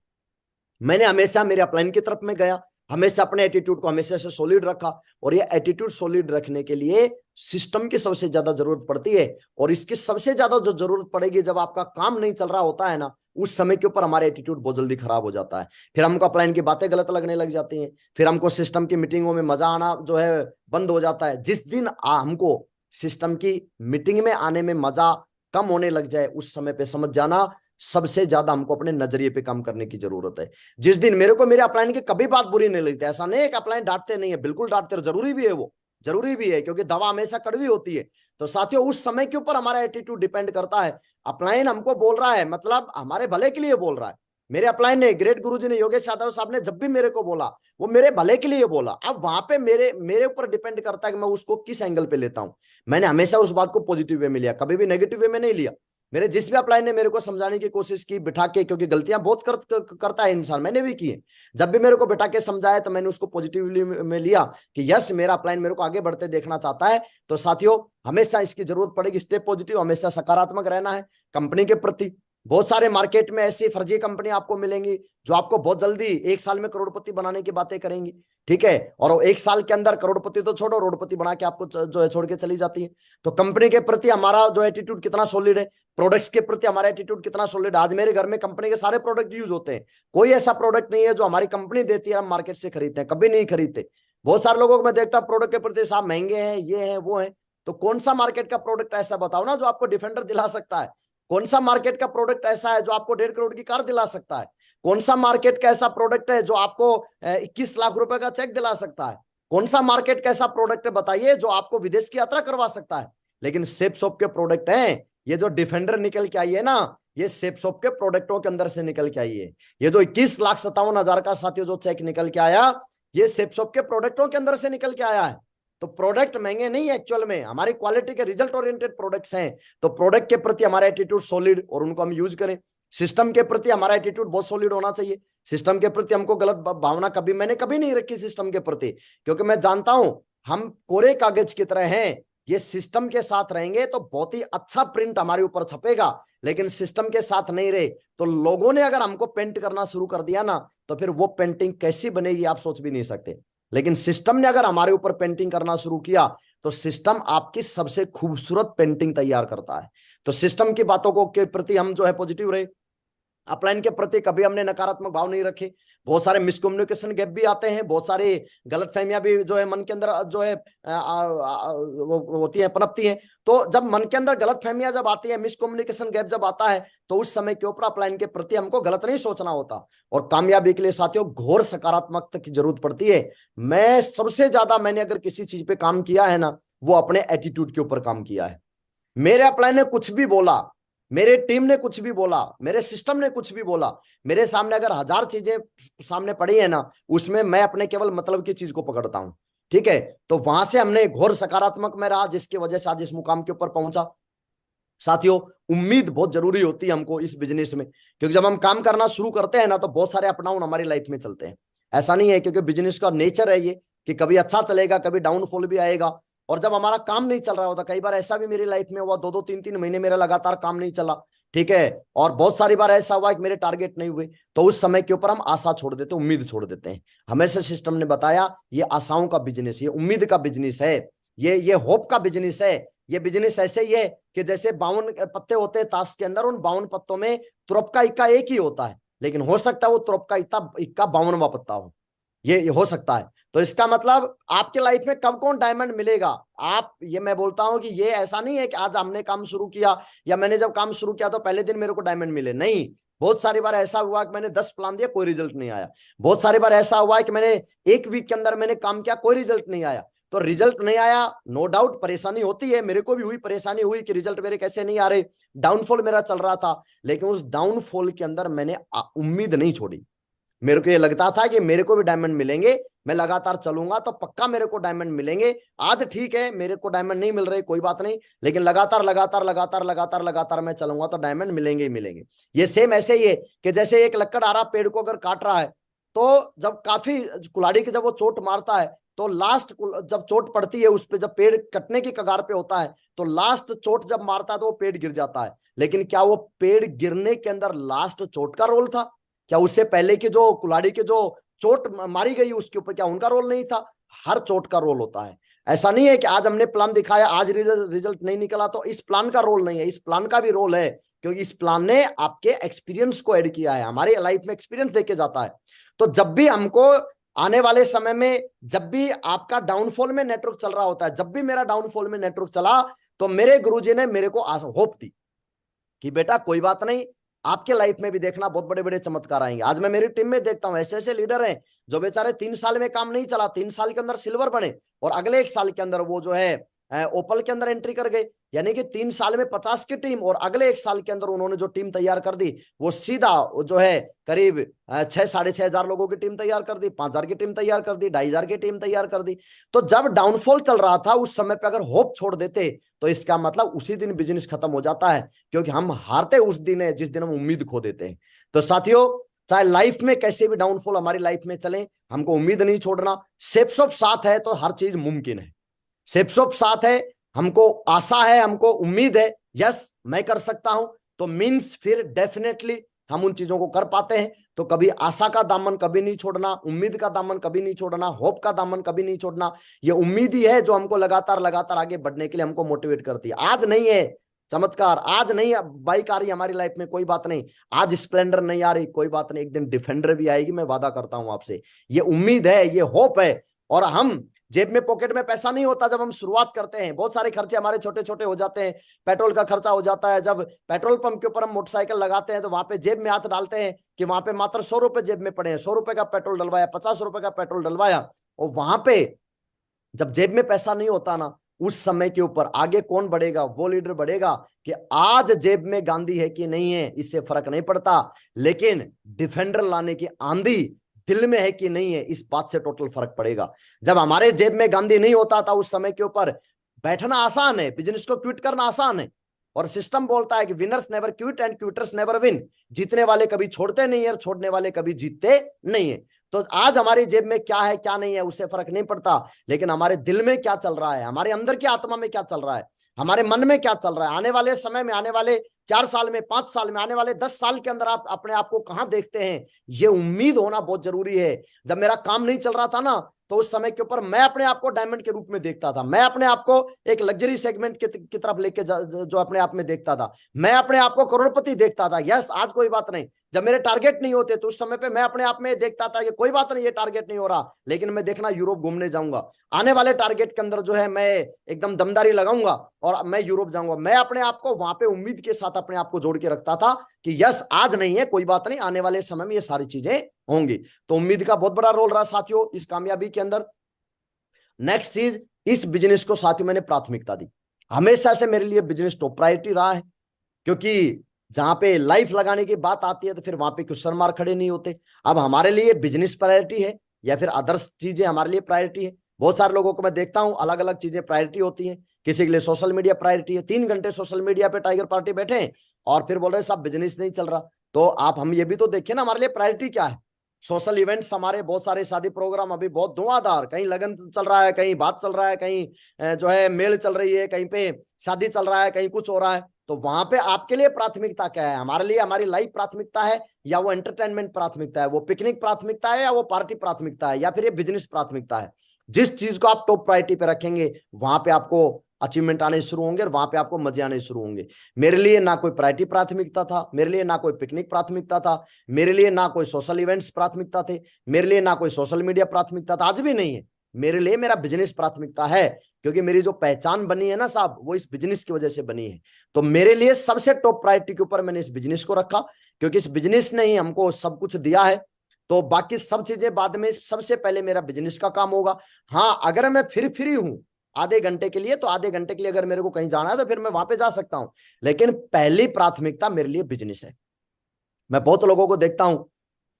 मैंने हमेशा मेरे अपलाइन की तरफ में गया, हमेशा अपने एटीट्यूड को हमेशा से सॉलिड रखा। और ये एटीट्यूड सॉलिड रखने के लिए सिस्टम की सबसे ज्यादा जरूरत पड़ती है। और इसकी सबसे ज्यादा जो जरूरत पड़ेगी जब आपका काम नहीं चल रहा होता है ना, उस समय के ऊपर हमारा एटीट्यूड बहुत जल्दी खराब हो जाता है। फिर हमको अपलाइन की बातें गलत लगने लग जाती हैं, फिर हमको सिस्टम की मीटिंगों में मजा आना जो है बंद हो जाता है। जिस दिन हमको सिस्टम की मीटिंग में आने में मजा कम होने लग जाए, उस समय पे समझ जाना सबसे ज्यादा हमको अपने नजरिए पे काम करने की जरूरत है। जिस दिन मेरे को मेरे अपलाइन की कभी बात बुरी नहीं लगती, ऐसा नहीं है कि अपलाइन डांटते नहीं है, बिल्कुल डांटते, जरूरी भी है, वो जरूरी भी है, क्योंकि दवा हमेशा कड़वी होती है। तो साथियों उस समय के ऊपर हमारा एटीट्यूड डिपेंड करता है। अपलाइन हमको बोल रहा है मतलब हमारे भले के लिए बोल रहा है। मेरे अपलाइन ने, ग्रेट गुरुजी ने, योगेश यादव साहब ने जब भी मेरे को बोला, वो मेरे भले के लिए बोला। अब वहां पे मेरे ऊपर डिपेंड करता है कि मैं उसको किस एंगल पे लेता हूं। मैंने हमेशा उस बात को पॉजिटिव वे में लिया, कभी भी नेगेटिव वे में नहीं लिया। मेरे जिस भी अपलाइन ने मेरे को समझाने की कोशिश की बिठा के, क्योंकि गलतियां बहुत करता है इंसान, मैंने भी की है। जब भी मेरे को बिठा के समझाया तो मैंने उसको पॉजिटिवली में लिया कि यस मेरा अपलाइन मेरे को आगे बढ़ते देखना चाहता है। तो साथियों हमेशा इसकी जरूरत पड़ेगी, स्टे पॉजिटिव, हमेशा सकारात्मक रहना है कंपनी के प्रति। बहुत सारे मार्केट में ऐसी फर्जी कंपनी आपको मिलेंगी जो आपको बहुत जल्दी 1 साल में करोड़पति बनाने की बातें करेंगी। ठीक है, और 1 साल के अंदर करोड़पति तो छोड़ो, रोडपति बना के आपको जो है छोड़ के चली जाती है। तो कंपनी के प्रति हमारा जो एटीट्यूड कितना सॉलिड है, प्रोडक्ट्स के प्रति हमारा एटीट्यूड कितना सॉलिड है। आज मेरे घर में कंपनी के सारे प्रोडक्ट यूज होते हैं, कोई ऐसा प्रोडक्ट नहीं है जो हमारी कंपनी देती है हम मार्केट से खरीदते हैं, कभी नहीं खरीदते। बहुत सारे लोगों को मैं देखता हूँ प्रोडक्ट के प्रति साहब महंगे हैं, ये है वो है। तो कौन सा मार्केट का प्रोडक्ट ऐसा बताओ ना जो आपको डिफेंडर दिला सकता है। कौन सा मार्केट का प्रोडक्ट ऐसा है जो आपको 1.5 करोड़ की कार दिला सकता है। कौन सा मार्केट का ऐसा प्रोडक्ट है जो आपको 21 लाख रुपए का चेक दिला सकता है। कौन सा मार्केट का ऐसा प्रोडक्ट है बताइए जो आपको विदेश की यात्रा करवा सकता है। लेकिन सेप शॉप के प्रोडक्ट हैं, ये जो डिफेंडर निकल के आई है ना, ये सेप शॉप के प्रोडक्टों के अंदर से निकल के आई है। ये जो 21,57,000 का साथियों जो चेक निकल के आया, ये सेप शॉप के प्रोडक्टों के अंदर से निकल के आया है। तो प्रोडक्ट महंगे नहीं है, एक्चुअल में हमारी क्वालिटी के रिजल्ट ओरिएंटेड प्रोडक्ट्स हैं। तो प्रोडक्ट के प्रति हमारा एटीट्यूड सॉलिड और उनको हम यूज करें। सिस्टम के प्रति हमारा एटीट्यूड बहुत सॉलिड होना चाहिए। सिस्टम के प्रति हमको गलत भावना मैंने कभी नहीं रखी सिस्टम के प्रति, क्योंकि मैं जानता हूं हम कोरे कागज की तरह हैं। ये सिस्टम के साथ रहेंगे तो बहुत ही अच्छा प्रिंट हमारे ऊपर छपेगा, लेकिन सिस्टम के साथ नहीं रहे तो लोगों ने अगर हमको पेंट करना शुरू कर दिया ना, तो फिर वो पेंटिंग कैसी बनेगी आप सोच भी नहीं सकते। लेकिन सिस्टम ने अगर हमारे ऊपर पेंटिंग करना शुरू किया तो सिस्टम आपकी सबसे खूबसूरत पेंटिंग तैयार करता है। तो सिस्टम की बातों को के प्रति हम जो है पॉजिटिव रहे, अपलाइन के प्रति कभी हमने नकारात्मक भाव नहीं रखे। बहुत सारे मिसकम्युनिकेशन गैप भी आते हैं, बहुत सारी गलतफहमियां भी जो है मन के अंदर जो है होती है, पनपती हैं। तो जब मन के अंदर गलतफहमियां जब आती है, मिसकम्युनिकेशन गैप जब आता है, तो उस समय के ऊपर अपलाइन के प्रति हमको गलत नहीं सोचना होता। और कामयाबी के लिए साथियों घोर सकारात्मकता की जरूरत पड़ती है। मैं सबसे ज्यादा मैंने अगर किसी चीज पे काम किया है ना, वो अपने एटीट्यूड के ऊपर काम किया है। मेरे अपलाइन ने कुछ भी बोला, मेरे टीम ने कुछ भी बोला, मेरे सिस्टम ने कुछ भी बोला, मेरे सामने अगर 1000 चीजें सामने पड़ी है ना, उसमें मैं अपने केवल मतलब की चीज को पकड़ता हूं। ठीक है, तो वहां से हमने घोर सकारात्मक में रहा, जिसकी वजह से आज इस मुकाम के ऊपर पहुंचा। साथियों, उम्मीद बहुत जरूरी होती है हमको इस बिजनेस में, क्योंकि जब हम काम करना शुरू करते हैं ना, तो बहुत सारे अप डाउन हमारी लाइफ में चलते हैं। ऐसा नहीं है, क्योंकि बिजनेस का नेचर है ये कि कभी अच्छा चलेगा, कभी डाउनफॉल भी आएगा। और जब हमारा काम नहीं चल रहा होता, कई बार ऐसा भी मेरी लाइफ में हुआ, 2-2 3-3 महीने मेरा लगातार काम नहीं चला। ठीक है, और बहुत सारी बार ऐसा हुआ कि मेरे टारगेट नहीं हुए, तो उस समय के ऊपर हम आशा छोड़ देते हैं, उम्मीद छोड़ देते हैं। हमेशा सिस्टम ने बताया ये आशाओं का बिजनेस, ये उम्मीद का बिजनेस है, ये होप का बिजनेस है। ये बिजनेस ऐसे ही है कि जैसे 52 पत्ते होते हैं ताश के अंदर, उन 52 पत्तों में तुरप का इक्का एक ही होता है, लेकिन हो सकता है वो तुरप का इक्का 52वां पत्ता हो। ये हो सकता है। तो इसका मतलब आपके लाइफ में कब कौन डायमंड मिलेगा, आप, ये मैं बोलता हूं कि ये ऐसा नहीं है कि आज हमने काम शुरू किया या मैंने जब काम शुरू किया तो पहले दिन मेरे को डायमंड मिले, नहीं। बहुत सारी बार ऐसा हुआ कि मैंने 10 प्लान दिया, कोई रिजल्ट नहीं आया। बहुत सारी बार ऐसा हुआ है कि मैंने 1 वीक के अंदर मैंने काम किया, कोई रिजल्ट नहीं आया। तो रिजल्ट नहीं आया, नो डाउट परेशानी होती है, मेरे को भी हुई, परेशानी हुई कि रिजल्ट मेरे कैसे नहीं आ रहे, डाउनफॉल मेरा चल रहा था। लेकिन उस डाउनफॉल के अंदर मैंने उम्मीद नहीं छोड़ी। मेरे को ये लगता था कि मेरे को भी डायमंड मिलेंगे, मैं लगातार चलूंगा तो पक्का मेरे को डायमंड मिलेंगे। आज ठीक है, मेरे को डायमंड नहीं मिल रहे, कोई बात नहीं, लेकिन लगातार लगातार लगातार लगातार लगातार मैं चलूंगा तो डायमंड मिलेंगे ही मिलेंगे। ये सेम ऐसे ही है कि जैसे एक लक्कड़ आ रहा पेड़ को अगर काट रहा है, तो जब काफी कुल्हाड़ी के जब वो चोट मारता है, तो लास्ट जब चोट पड़ती है उस पर, जब पेड़ कटने की कगार पे होता है, तो लास्ट चोट जब मारता है तो वो पेड़ गिर जाता है। लेकिन क्या वो पेड़ गिरने के अंदर लास्ट चोट का रोल था? क्या उससे पहले की जो कुल्हाड़ी के जो चोट मारी गई उसके ऊपर, क्या उनका रोल नहीं था? हर चोट का रोल होता है। ऐसा नहीं है कि आज हमने प्लान दिखाया, आज रिजल्ट नहीं निकला तो इस प्लान का रोल नहीं है, इस प्लान का भी रोल है, क्योंकि इस प्लान ने आपके एक्सपीरियंस को ऐड किया है, हमारी लाइफ में एक्सपीरियंस देके जाता है। तो जब भी हमको आने वाले समय में, जब भी आपका डाउनफॉल में नेटवर्क चल रहा होता है, जब भी मेरा डाउनफॉल में नेटवर्क चला, तो मेरे गुरुजी ने मेरे को होप दी कि बेटा कोई बात नहीं, आपके लाइफ में भी देखना बहुत बड़े बड़े चमत्कार आएंगे। आज मैं मेरी टीम में देखता हूं ऐसे ऐसे लीडर हैं जो बेचारे 3 साल में काम नहीं चला, 3 साल के अंदर सिल्वर बने, और अगले 1 साल के अंदर वो जो है ओपल के अंदर एंट्री कर गए। यानी कि 3 साल में 50 की टीम, और अगले 1 साल के अंदर उन्होंने जो टीम तैयार कर दी, वो सीधा जो है करीब 6-6.5 हजार लोगों की टीम तैयार कर दी, 5,000 की टीम तैयार कर दी, 2,500 की टीम तैयार कर दी। तो जब डाउनफॉल चल रहा था उस समय पे अगर होप छोड़ देते, तो इसका मतलब उसी दिन बिजनेस खत्म हो जाता है, क्योंकि हम हारते उस दिन है जिस दिन हम उम्मीद खो देते हैं। तो साथियों, चाहे लाइफ में कैसे भी डाउनफॉल हमारी लाइफ में चले, हमको उम्मीद नहीं छोड़ना। सेफ्स साथ है तो हर चीज मुमकिन है। सेफ्स साथ है, हमको आशा है, हमको उम्मीद है, यस मैं कर सकता हूं, तो मीन्स फिर डेफिनेटली हम उन चीजों को कर पाते हैं। तो कभी आशा का दामन कभी नहीं छोड़ना, उम्मीद का दामन कभी नहीं छोड़ना, होप का दामन कभी नहीं छोड़ना। ये उम्मीद ही है जो हमको लगातार लगातार आगे बढ़ने के लिए हमको मोटिवेट करती है। आज नहीं है चमत्कार, आज नहीं बाइक आ रही हमारी लाइफ में, कोई बात नहीं, आज स्प्लेंडर नहीं आ रही, कोई बात नहीं, एक दिन डिफेंडर भी आएगी, मैं वादा करता हूं आपसे। ये उम्मीद है, ये होप है। और हम, जेब में पॉकेट में पैसा नहीं होता जब हम शुरुआत करते हैं, बहुत सारे खर्चे हमारे छोटे छोटे हो जाते हैं। पेट्रोल का खर्चा हो जाता है, जब पेट्रोल पंप के ऊपर हम मोटरसाइकिल लगाते हैं तो वहां पे जेब में हाथ डालते हैं कि वहां पे मात्र 100 रुपए जेब में पड़े हैं, 100 रुपए का पेट्रोल डलवाया, 50 रुपए का पेट्रोल डलवाया। और वहां पे जब जेब में पैसा नहीं होता ना, उस समय के ऊपर आगे कौन बढ़ेगा? वो लीडर बढ़ेगा कि आज जेब में गांधी है कि नहीं है इससे फर्क नहीं पड़ता, लेकिन डिफेंडर लाने की आंधी दिल में है कि नहीं है, इस बात से टोटल फर्क पड़ेगा। जब हमारे जेब में गांधी नहीं होता था उस समय के ऊपर बैठना आसान है, बिजनेस को क्विट करना आसान है, और सिस्टम बोलता है कि winners never quit and quitters never win. जीतने वाले कभी छोड़ते नहीं है और छोड़ने वाले कभी जीतते नहीं है। तो आज हमारी जेब में क्या है क्या नहीं है उससे फर्क नहीं पड़ता, लेकिन हमारे दिल में क्या चल रहा है, हमारे अंदर की आत्मा में क्या चल रहा है, हमारे मन में क्या चल रहा है, आने वाले समय में, आने वाले 4 साल में, 5 साल में, आने वाले 10 साल के अंदर आप अपने आप को कहां देखते हैं, ये उम्मीद होना बहुत जरूरी है। जब मेरा काम नहीं चल रहा था ना, तो उस समय के ऊपर मैं अपने आप को डायमंड के रूप में देखता था, मैं अपने आप को एक लग्जरी सेगमेंट की तरफ लेके जो अपने आप में देखता था, मैं अपने आप को करोड़पति देखता था। यस, आज कोई बात नहीं, जब मेरे टारगेट नहीं होते तो उस समय पे मैं अपने आप में देखता था कि कोई बात नहीं, ये टारगेट नहीं हो रहा, लेकिन मैं देखना यूरोप घूमने जाऊंगा, आने वाले टारगेट के अंदर जो है मैं एकदम दमदारी लगाऊंगा और मैं यूरोप जाऊंगा। मैं अपने आप को वहां पे उम्मीद के साथ अपने आप को जोड़ के रखता था कि यस, आज नहीं है कोई बात नहीं, आने वाले समय में ये सारी चीजें होंगी। तो उम्मीद का बहुत बड़ा रोल रहा साथियों इस कामयाबी के अंदर। नेक्स्ट चीज, इस बिजनेस को साथियों मैंने प्राथमिकता दी, हमेशा से मेरे लिए बिजनेस टॉप प्रायोरिटी रहा है। क्योंकि जहां पे लाइफ लगाने की बात आती है तो फिर वहां पे क्वेश्चन मार्क खड़े नहीं होते। अब हमारे लिए बिजनेस प्रायोरिटी है या फिर अदर्स चीजें हमारे लिए प्रायोरिटी है। बहुत सारे लोगों को मैं देखता हूं अलग अलग चीजें प्रायोरिटी होती हैं। किसी के लिए सोशल मीडिया प्रायोरिटी है, 3 घंटे सोशल मीडिया पे टाइगर पार्टी बैठे हैं और फिर बोल रहे हैं सब बिजनेस नहीं चल रहा। तो आप हम ये भी तो देखिए ना हमारे लिए प्रायोरिटी क्या है। सोशल इवेंट्स हमारे बहुत सारे शादी प्रोग्राम अभी बहुत धुआंधार, कहीं लगन चल रहा है, कहीं बात चल रहा है, कहीं जो है मेल चल रही है, कहीं पे शादी चल रहा है, कहीं कुछ हो रहा है। तो वहां पे आपके लिए प्राथमिकता क्या है? हमारे लिए हमारी लाइफ प्राथमिकता है या वो एंटरटेनमेंट प्राथमिकता है, वो पिकनिक प्राथमिकता है या वो पार्टी प्राथमिकता है या फिर ये बिजनेस प्राथमिकता है? जिस चीज को आप टॉप प्रायोरिटी पे रखेंगे वहां पे आपको अचीवमेंट आने शुरू होंगे और वहां पे आपको मजे आने शुरू होंगे। मेरे लिए ना कोई प्रायोरिटी प्राथमिकता था, मेरे लिए ना कोई पिकनिक प्राथमिकता था, मेरे लिए ना कोई सोशल इवेंट्स प्राथमिकता थे, मेरे लिए ना कोई सोशल मीडिया प्राथमिकता था, आज भी नहीं है। मेरे लिए मेरा बिजनेस प्राथमिकता है, क्योंकि मेरी जो पहचान बनी है ना साहब वो इस बिजनेस की वजह से बनी है। तो मेरे लिए सबसे टॉप प्रायोरिटी के ऊपर मैंने इस बिजनेस को रखा, क्योंकि इस बिजनेस ने ही हमको सब कुछ दिया है। तो बाकी सब चीजें बाद में, सबसे पहले मेरा बिजनेस का काम होगा। हाँ, अगर मैं फिर फ्री हूं आधे घंटे के लिए तो आधे घंटे के लिए अगर मेरे को कहीं जाना है तो फिर मैं वहां पे जा सकता हूं, लेकिन पहली प्राथमिकता मेरे लिए बिजनेस है। मैं बहुत लोगों को देखता हूं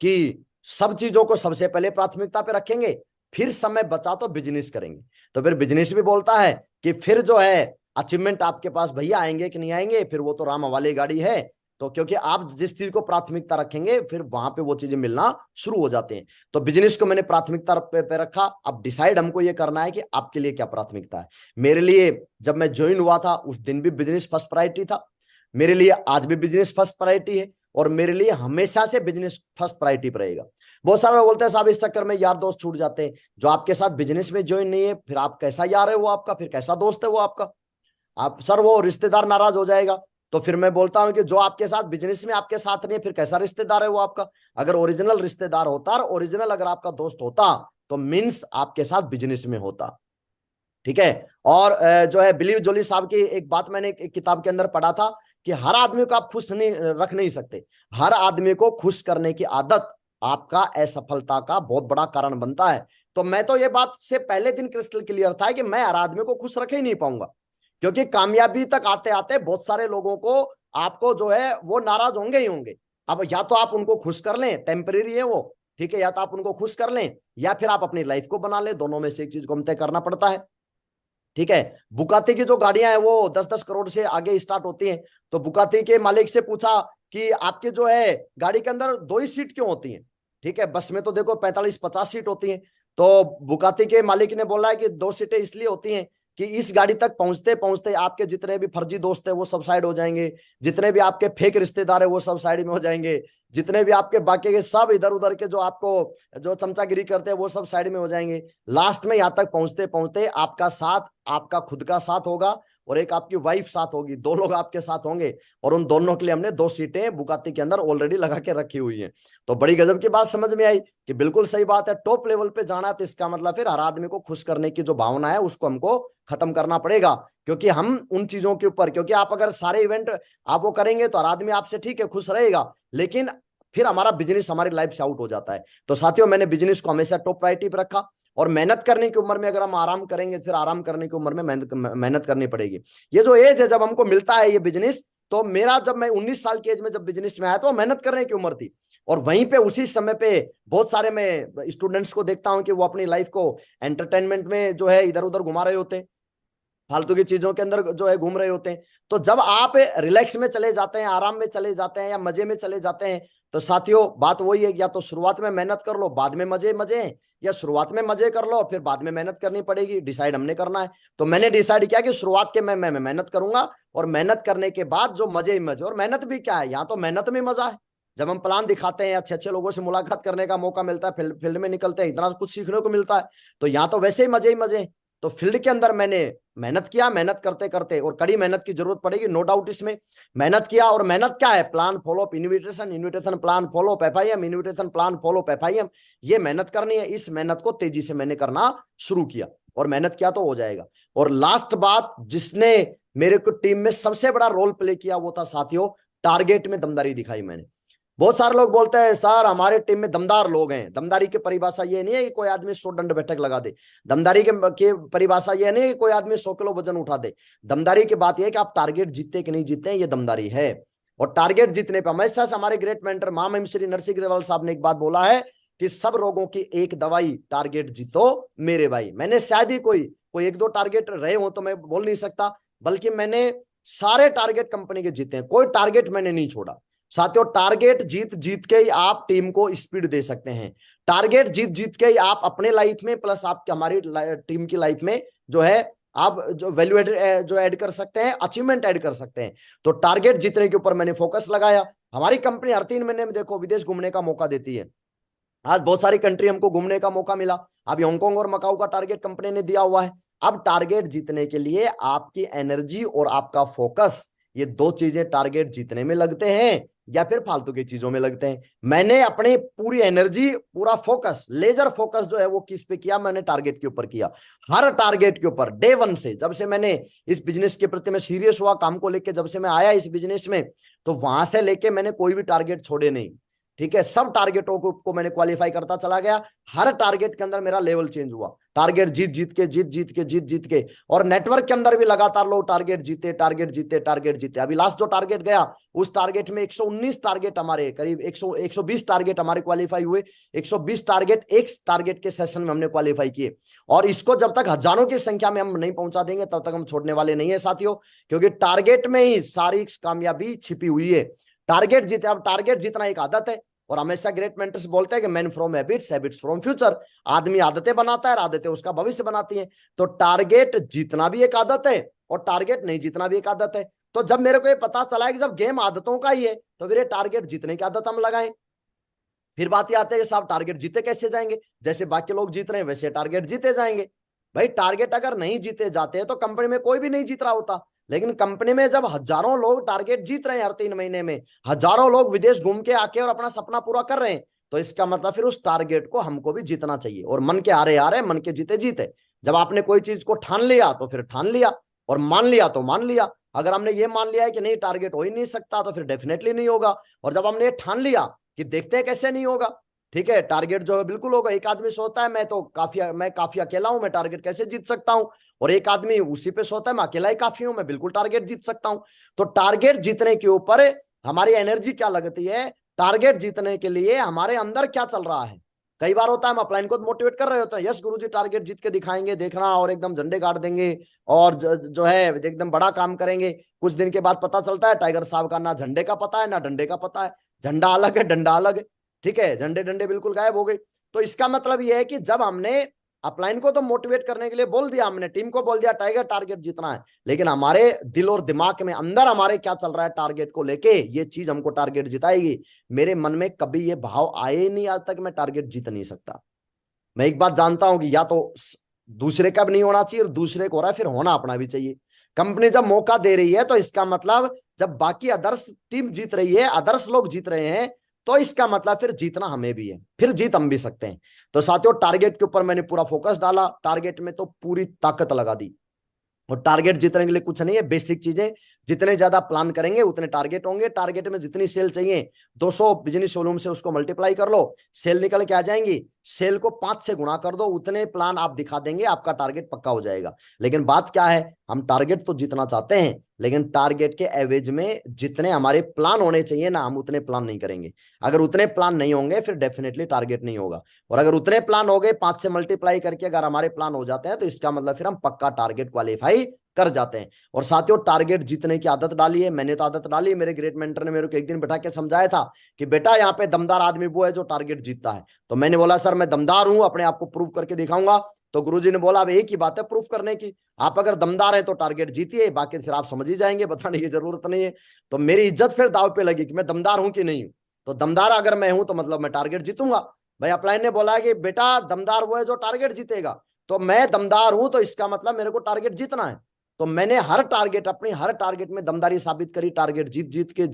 कि सब चीजों को सबसे पहले प्राथमिकता पे रखेंगे, फिर समय बचा तो बिजनेस करेंगे। तो फिर बिजनेस भी बोलता है कि फिर जो है अचीवमेंट आपके पास भैया आएंगे कि नहीं आएंगे, फिर वो तो राम वाली गाड़ी है। तो क्योंकि आप जिस चीज को प्राथमिकता रखेंगे फिर वहां पे वो चीजें मिलना शुरू हो जाते हैं। तो बिजनेस को मैंने प्राथमिकता पे रखा। अब डिसाइड हमको ये करना है कि आपके लिए क्या प्राथमिकता है। मेरे लिए जब मैं ज्वाइन हुआ था उस दिन भी बिजनेस फर्स्ट प्रायोरिटी था, मेरे लिए आज भी बिजनेस फर्स्ट प्रायोरिटी है, और मेरे लिए हमेशा से बिजनेस फर्स्ट प्रायोरिटी पर रहेगा। बहुत सारे लोग बोलते हैं साहब इस चक्कर में यार दोस्त छूट जाते हैं। जो आपके साथ बिजनेस में ज्वाइन नहीं है फिर आप कैसा यार है वो आपका, फिर कैसा दोस्त है वो आपका? आप सर वो रिश्तेदार नाराज हो जाएगा। तो फिर मैं बोलता हूं कि जो आपके साथ बिजनेस में आपके साथ नहीं है फिर कैसा रिश्तेदार है वो आपका? अगर ओरिजिनल रिश्तेदार होता और ओरिजिनल अगर आपका दोस्त होता तो मीन्स आपके साथ बिजनेस में होता। ठीक है। और जो है बिलीव जोली साहब की एक बात मैंने एक किताब के अंदर पढ़ा था कि हर आदमी को आप खुश नहीं रख नहीं सकते, हर आदमी को खुश करने की आदत आपका असफलता का बहुत बड़ा कारण बनता है। तो मैं तो ये बात से पहले दिन क्रिस्टल क्लियर था कि मैं हर आदमी को खुश रख ही नहीं पाऊंगा, क्योंकि कामयाबी तक आते आते बहुत सारे लोगों को आपको जो है वो नाराज होंगे ही होंगे। अब या तो आप उनको खुश कर लें, टेम्परेरी है वो, ठीक है, या तो आप उनको खुश कर लें या फिर आप अपनी लाइफ को बना लें, दोनों में से एक चीज को हम तय करना पड़ता है। ठीक है। बुकाती की जो गाड़ियां हैं वो 10-10 करोड़ से आगे स्टार्ट होती हैं। तो बुकाती के मालिक से पूछा कि आपके जो है गाड़ी के अंदर 2 ही सीट क्यों होती हैं? ठीक है, बस में तो देखो 45-50 सीट होती हैं। तो बुकाती के मालिक ने बोला है कि 2 सीटें इसलिए होती हैं कि इस गाड़ी तक पहुंचते पहुंचते आपके जितने भी फर्जी दोस्त है वो सब साइड हो जाएंगे, जितने भी आपके फेक रिश्तेदार है वो सब साइड में हो जाएंगे, जितने भी आपके बाकी के सब इधर उधर के जो आपको जो चमचागिरी करते हैं वो सब साइड में हो जाएंगे। लास्ट में यहाँ तक पहुंचते पहुंचते आपका साथ, आपका खुद का साथ होगा और एक आपकी वाइफ साथ होगी, 2 लोग आपके साथ होंगे, और उन दोनों के लिए हमने 2 सीटें बुगाती के अंदर ऑलरेडी लगा के रखी हुई हैं। तो बड़ी गजब की बात समझ में आई कि बिल्कुल सही बात है, टॉप लेवल पे जाना है तो इसका मतलब फिर हर आदमी को खुश करने की जो भावना है उसको हमको खत्म करना पड़ेगा। क्योंकि हम उन चीजों के ऊपर, क्योंकि आप अगर सारे इवेंट आप वो करेंगे तो हर आदमी आपसे ठीक है खुश रहेगा, लेकिन फिर हमारा बिजनेस हमारी लाइफ से आउट हो जाता है। तो साथियों मैंने बिजनेस को हमेशा टॉप प्रायोरिटी पर रखा। और मेहनत करने की उम्र में अगर हम आराम करेंगे फिर आराम करने की उम्र में मेहनत करनी पड़ेगी। ये जो एज है जब हमको मिलता है ये बिजनेस, तो मेरा जब मैं 19 साल की एज में जब बिजनेस में आया तो मेहनत करने की उम्र थी। और वहीं पे उसी समय पे बहुत सारे मैं स्टूडेंट्स को देखता हूं कि वो अपनी लाइफ को एंटरटेनमेंट में जो है इधर उधर घुमा रहे होते हैं, फालतू की चीजों के अंदर जो है घूम रहे होते हैं। तो जब आप रिलैक्स में चले जाते हैं, आराम में चले जाते हैं या मजे में चले जाते हैं, तो साथियों बात वही है, या तो शुरुआत में मेहनत कर लो बाद में मजे मजे हैं, या शुरुआत में मजे कर लो फिर बाद में मेहनत करनी पड़ेगी। डिसाइड हमने करना है। तो मैंने डिसाइड किया कि शुरुआत के मैं मेहनत करूंगा, और मेहनत करने के बाद जो मजे ही मजे। और मेहनत भी क्या है, यहाँ तो मेहनत में मजा है। जब हम प्लान दिखाते हैं, अच्छे अच्छे लोगों से मुलाकात करने का मौका मिलता है, फील्ड में निकलते हैं, इतना कुछ सीखने को मिलता है। तो यहाँ तो वैसे ही मजे ही मजे। तो फील्ड के अंदर मैंने मेहनत किया, मेहनत करते करते, और कड़ी मेहनत की जरूरत पड़ेगी नो डाउट इसमें, मेहनत किया। और मेहनत क्या है, plan follow up invitation, invitation plan follow up FIM, invitation plan follow up FIM, ये मेहनत करनी है। इस मेहनत को तेजी से मैंने करना शुरू किया, और मेहनत किया तो हो जाएगा। और लास्ट बात जिसने मेरे को टीम में सबसे बड़ा रोल प्ले किया वो था साथियों, टारगेट में दमदारी दिखाई मैंने। बहुत सारे लोग बोलते हैं सर हमारे टीम में दमदार लोग हैं। दमदारी की परिभाषा ये नहीं है कि कोई आदमी 100 दंड बैठक लगा दे। दमदारी के परिभाषा ये नहीं है कि कोई आदमी 100 किलो वजन उठा दे। दमदारी की बात यह है कि आप टारगेट जीतते कि नहीं जीतते हैं, ये दमदारी है। और टारगेट जीतने पर हमेशा से हमारे ग्रेट मेंटर महामहिम श्री नरसिंह ग्रेवाल साहब ने एक बात बोला है कि सब रोगों की एक दवाई, टारगेट जीतो मेरे भाई। मैंने शायद ही कोई कोई एक दो टारगेट रहे हो तो मैं बोल नहीं सकता, बल्कि मैंने सारे टारगेट कंपनी के जीते हैं, कोई टारगेट मैंने नहीं छोड़ा। साथियों टारगेट जीत जीत के ही आप टीम को स्पीड दे सकते हैं। टारगेट जीत जीत के ही आप अपने लाइफ में प्लस आपकी हमारी टीम की लाइफ में जो है आप जो वैल्यू जो ऐड कर सकते हैं, अचीवमेंट ऐड कर सकते हैं। तो टारगेट जीतने के ऊपर मैंने फोकस लगाया। हमारी कंपनी हर 3 महीने में देखो विदेश घूमने का मौका देती है। आज बहुत सारी कंट्री हमको घूमने का मौका मिला। अभी हांगकांग और मकाऊ का टारगेट कंपनी ने दिया हुआ है। अब टारगेट जीतने के लिए आपकी एनर्जी और आपका फोकस, ये दो चीजें टारगेट जीतने में लगते हैं या फिर फालतू की चीजों में लगते हैं। मैंने अपनी पूरी एनर्जी, पूरा फोकस, लेजर फोकस जो है वो किस पे किया? मैंने टारगेट के ऊपर किया। हर टारगेट के ऊपर डे वन से, जब से मैंने इस बिजनेस के प्रति मैं सीरियस हुआ, काम को लेके जब से मैं आया इस बिजनेस में, तो वहां से लेके मैंने कोई भी टारगेट छोड़े नहीं। ठीक है, सब टारगेटों को मैंने क्वालिफाई करता चला गया। हर टारगेट के अंदर मेरा लेवल चेंज हुआ। टारगेट जीत जीत के, जीत जीत के, जीत जीत के, और नेटवर्क के अंदर भी लगातार लोग टारगेट जीते, टारगेट जीते, टारगेट जीते। अभी लास्ट जो टारगेट गया उस टारगेट में 119 टारगेट हमारे, करीब 120 टारगेट हमारे क्वालिफाई हुए। 120 टारगेट एक टारगेट के सेशन में हमने क्वालिफाई किए। और इसको जब तक हजारों की संख्या में हम नहीं पहुंचा देंगे तब तक हम छोड़ने वाले नहीं है साथियों, क्योंकि टारगेट में ही सारी कामयाबी छिपी हुई है। टारगेट जीते। अब टारगेट जीतना एक आदत है, और हमेशा ग्रेट मेंटर्स बोलते हैं कि man from habits, habits from future. आदमी आदतें बनाता है, आदतें उसका भविष्य बनाती हैं। तो टारगेट जीतना भी एक आदत है और टारगेट नहीं जीतना भी एक आदत है। तो जब मेरे को ये पता चला है कि जब गेम आदतों का ही है तो फिर ये टारगेट जीतने की आदत हम लगाएं। फिर बात ये आती है कि साहब टारगेट जीते कैसे जाएंगे? जैसे बाकी लोग जीत रहे हैं वैसे टारगेट जीते जाएंगे। भाई टारगेट अगर नहीं जीते जाते हैं तो कंपनी में कोई भी नहीं जीत रहा होता। लेकिन कंपनी में जब हजारों लोग टारगेट जीत रहे हैं हर 3 महीने में, हजारों लोग विदेश घूम के आके और अपना सपना पूरा कर रहे हैं, तो इसका मतलब फिर उस टारगेट को हमको भी जीतना चाहिए। और मन के हारे हारे, मन के जीते जीते। जब आपने कोई चीज को ठान लिया तो फिर ठान लिया, और मान लिया तो मान लिया। अगर हमने ये मान लिया है कि नहीं टारगेट हो ही नहीं सकता तो फिर डेफिनेटली नहीं होगा। और जब हमने ये ठान लिया कि देखते हैं कैसे नहीं होगा, ठीक है, टारगेट जो है बिल्कुल होगा। एक आदमी सोचता है मैं काफी अकेला हूं, मैं टारगेट कैसे जीत सकता हूं? और एक आदमी उसी पे सोचता है मैं अकेला ही काफी हूं, मैं बिल्कुल टारगेट जीत सकता हूं। तो टारगेट जीतने के ऊपर हमारी एनर्जी क्या लगती है, टारगेट जीतने के लिए हमारे अंदर क्या चल रहा है। कई बार होता है हम अपलाइन को मोटिवेट कर रहे होते हैं, यस गुरुजी टारगेट जीत के दिखाएंगे, देखना, और एकदम झंडे गाड़ देंगे, और जो है एकदम बड़ा काम करेंगे। कुछ दिन के बाद पता चलता है टाइगर साहब का ना झंडे का पता है ना डंडे का पता है। झंडा अलग है, डंडा अलग है। ठीक है, झंडे डंडे बिल्कुल गायब हो गए। तो इसका मतलब यह है कि जब हमने अपलाइन को तो मोटिवेट करने के लिए बोल दिया, हमने टीम को बोल दिया टाइगर टारगेट जीतना है, लेकिन हमारे दिल और दिमाग में अंदर हमारे क्या चल रहा है टारगेट को लेके, ये चीज हमको टारगेट जिताएगी। मेरे मन में कभी ये भाव आए ही नहीं आज तक मैं टारगेट जीत नहीं सकता। मैं एक बात जानता हूं कि या तो दूसरे का भी नहीं होना चाहिए और दूसरे को हो रहा है फिर होना अपना भी चाहिए। कंपनी जब मौका दे रही है तो इसका मतलब जब बाकी अदर्स टीम जीत रही है, अदर्स लोग जीत रहे हैं, तो इसका मतलब फिर जीतना हमें भी है, फिर जीत हम भी सकते हैं। तो साथियों टारगेट के ऊपर मैंने पूरा फोकस डाला, टारगेट में तो पूरी ताकत लगा दी। और टारगेट जीतने के लिए कुछ नहीं है, बेसिक चीजें। जितने ज्यादा प्लान करेंगे उतने टारगेट होंगे। टारगेट में जितनी सेल चाहिए 200 बिजनेस वॉल्यूम से उसको मल्टीप्लाई कर लो, सेल निकल के आ जाएंगी। सेल को 5 से गुणा कर दो, उतने प्लान आप दिखा देंगे, आपका टारगेट पक्का हो जाएगा। लेकिन बात क्या है, हम टारगेट तो जीतना चाहते हैं, लेकिन टारगेट के एवरेज में जितने हमारे प्लान होने चाहिए ना, हम उतने प्लान नहीं करेंगे। अगर उतने प्लान नहीं होंगे फिर डेफिनेटली टारगेट नहीं होगा। और अगर उतने प्लान हो गए 5 से मल्टीप्लाई करके अगर हमारे प्लान हो जाते हैं तो इसका मतलब फिर हम पक्का टारगेट क्वालिफाई कर जाते हैं। और साथियों टारगेट जीतने की आदत डाली है, मैंने तो आदत डाली है। मेरे ग्रेट मेंटर ने मेरे को एक दिन बैठा के समझाया था कि बेटा यहाँ पे दमदार आदमी वो है जो टारगेट जीतता है। तो मैंने बोला सर मैं दमदार हूं, अपने आप को प्रूव करके दिखाऊंगा। तो गुरुजी ने बोला अब एक ही बात है प्रूफ करने की, आप अगर दमदार है तो टारगेट जीतिए, बाकी फिर आप समझ ही जाएंगे, बताने की जरूरत नहीं है। तो मेरी इज्जत फिर दाव पे लगी कि मैं दमदार हूं कि नहीं हूं। तो दमदार अगर मैं हूं तो मतलब मैं टारगेट जीतूंगा। भाई अपलाइन ने बोला कि बेटा दमदार वो है जो टारगेट जीतेगा, तो मैं दमदार हूं तो इसका मतलब मेरे को टारगेट जीतना है। तो मैंने हर टारगेट, अपनी हर टारगेट में दमदारी साबित करी, टारगेट जीत जीत के जीत